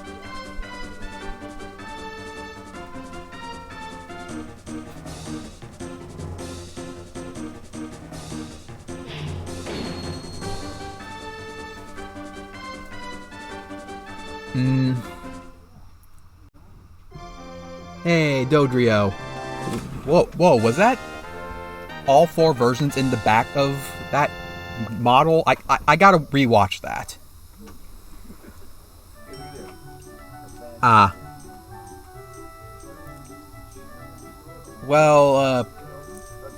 Hey, Dodrio. Whoa, was that all 4 versions in the back of that model? I gotta rewatch that. Well,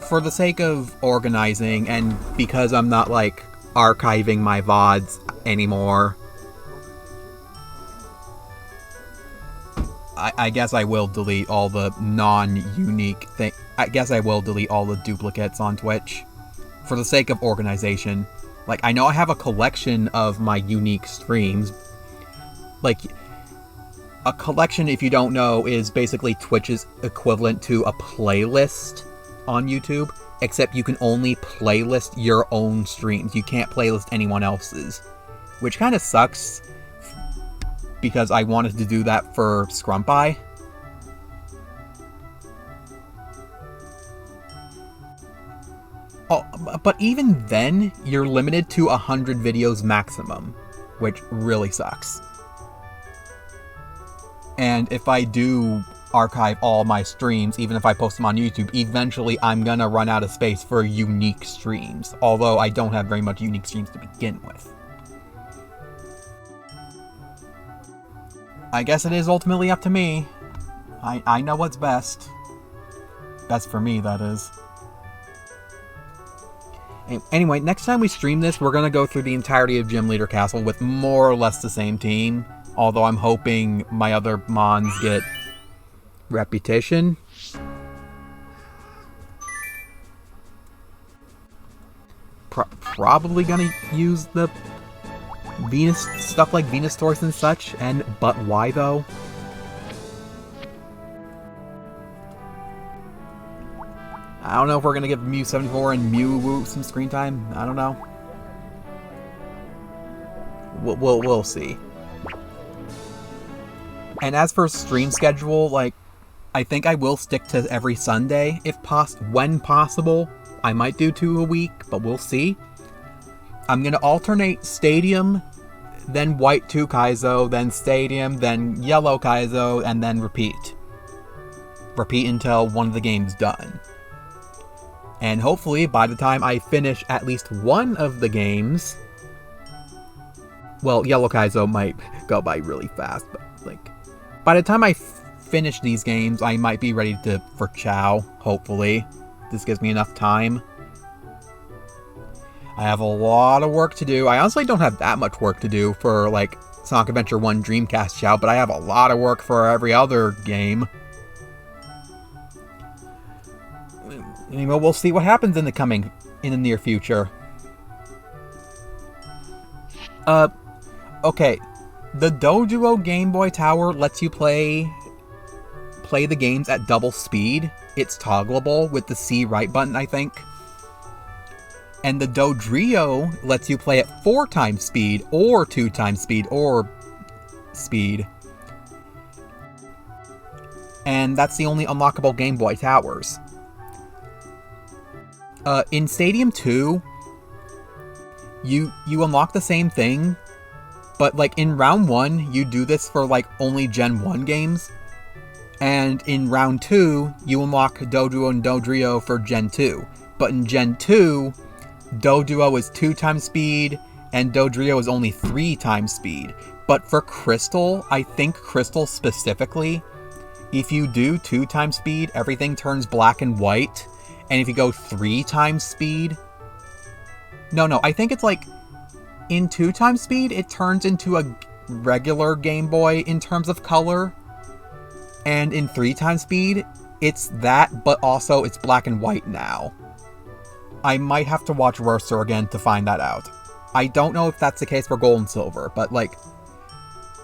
for the sake of organizing, and because I'm not, like, archiving my VODs anymore, I guess I will delete all the non-unique things. I guess I will delete all the duplicates on Twitch. For the sake of organization. Like, I know I have a collection of my unique streams. Like, a collection, if you don't know, is basically Twitch's equivalent to a playlist on YouTube, except you can only playlist your own streams. You can't playlist anyone else's, which kind of sucks, because I wanted to do that for Scrumpy. Oh, but even then, you're limited to 100 videos maximum, which really sucks. And if I do archive all my streams, even if I post them on YouTube, eventually I'm gonna run out of space for unique streams, although I don't have very much unique streams to begin with. I guess it is ultimately up to me. I know what's best. Best for me, that is. Anyway, next time we stream this, we're gonna go through the entirety of Gym Leader Castle with more or less the same team. Although I'm hoping my other mons get reputation. Probably gonna use the Venus stuff like Venusaurus and such, but why though? I don't know if we're gonna give Mew74 and Mew some screen time. I don't know. We'll see. And as for stream schedule, like, I think I will stick to every Sunday, if when possible. I might do 2 a week, but we'll see. I'm gonna alternate Stadium, then White 2 Kaizo, then Stadium, then Yellow Kaizo, and then repeat. Repeat until one of the games done. And hopefully, by the time I finish at least one of the games... Well, Yellow Kaizo might go by really fast, but, like... By the time I finish these games, I might be ready for Chow, hopefully. This gives me enough time. I have a lot of work to do. I honestly don't have that much work to do for, like, Sonic Adventure 1 Dreamcast Chow, but I have a lot of work for every other game. Anyway, we'll see what happens in the near future. Okay. The Doduo Game Boy Tower lets you play the games at double speed. It's toggleable with the C right button, I think. And the Dodrio lets you play at 4 times speed, or 2 times speed, or speed. And that's the only unlockable Game Boy Towers. In Stadium 2, you unlock the same thing, but like in round 1, you do this for like only Gen 1 games. And in round 2, you unlock Doduo and Dodrio for Gen 2. But in Gen 2, Doduo is 2 times speed, and Dodrio is only 3 times speed. But for Crystal, I think Crystal specifically, if you do 2 times speed, everything turns black and white. And if you go 3 times speed... No, I think it's like... In 2 times speed, it turns into a regular Game Boy in terms of color. And in 3 times speed, it's that, but also it's black and white now. I might have to watch Worcester again to find that out. I don't know if that's the case for Gold and Silver, but like...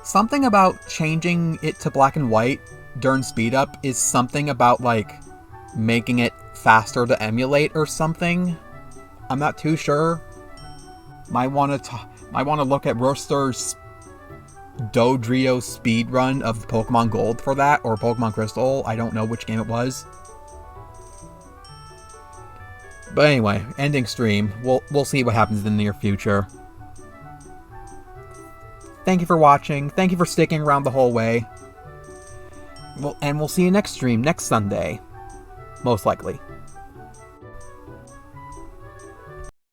Something about changing it to black and white during speed up is something about like... making it faster to emulate or something. I'm not too sure. Might want to look at Worcester's Dodrio speedrun of Pokemon Gold for that, or Pokemon Crystal. I don't know which game it was. But anyway, ending stream. We'll see what happens in the near future. Thank you for watching. Thank you for sticking around the whole way. And we'll see you next stream next Sunday. Most likely.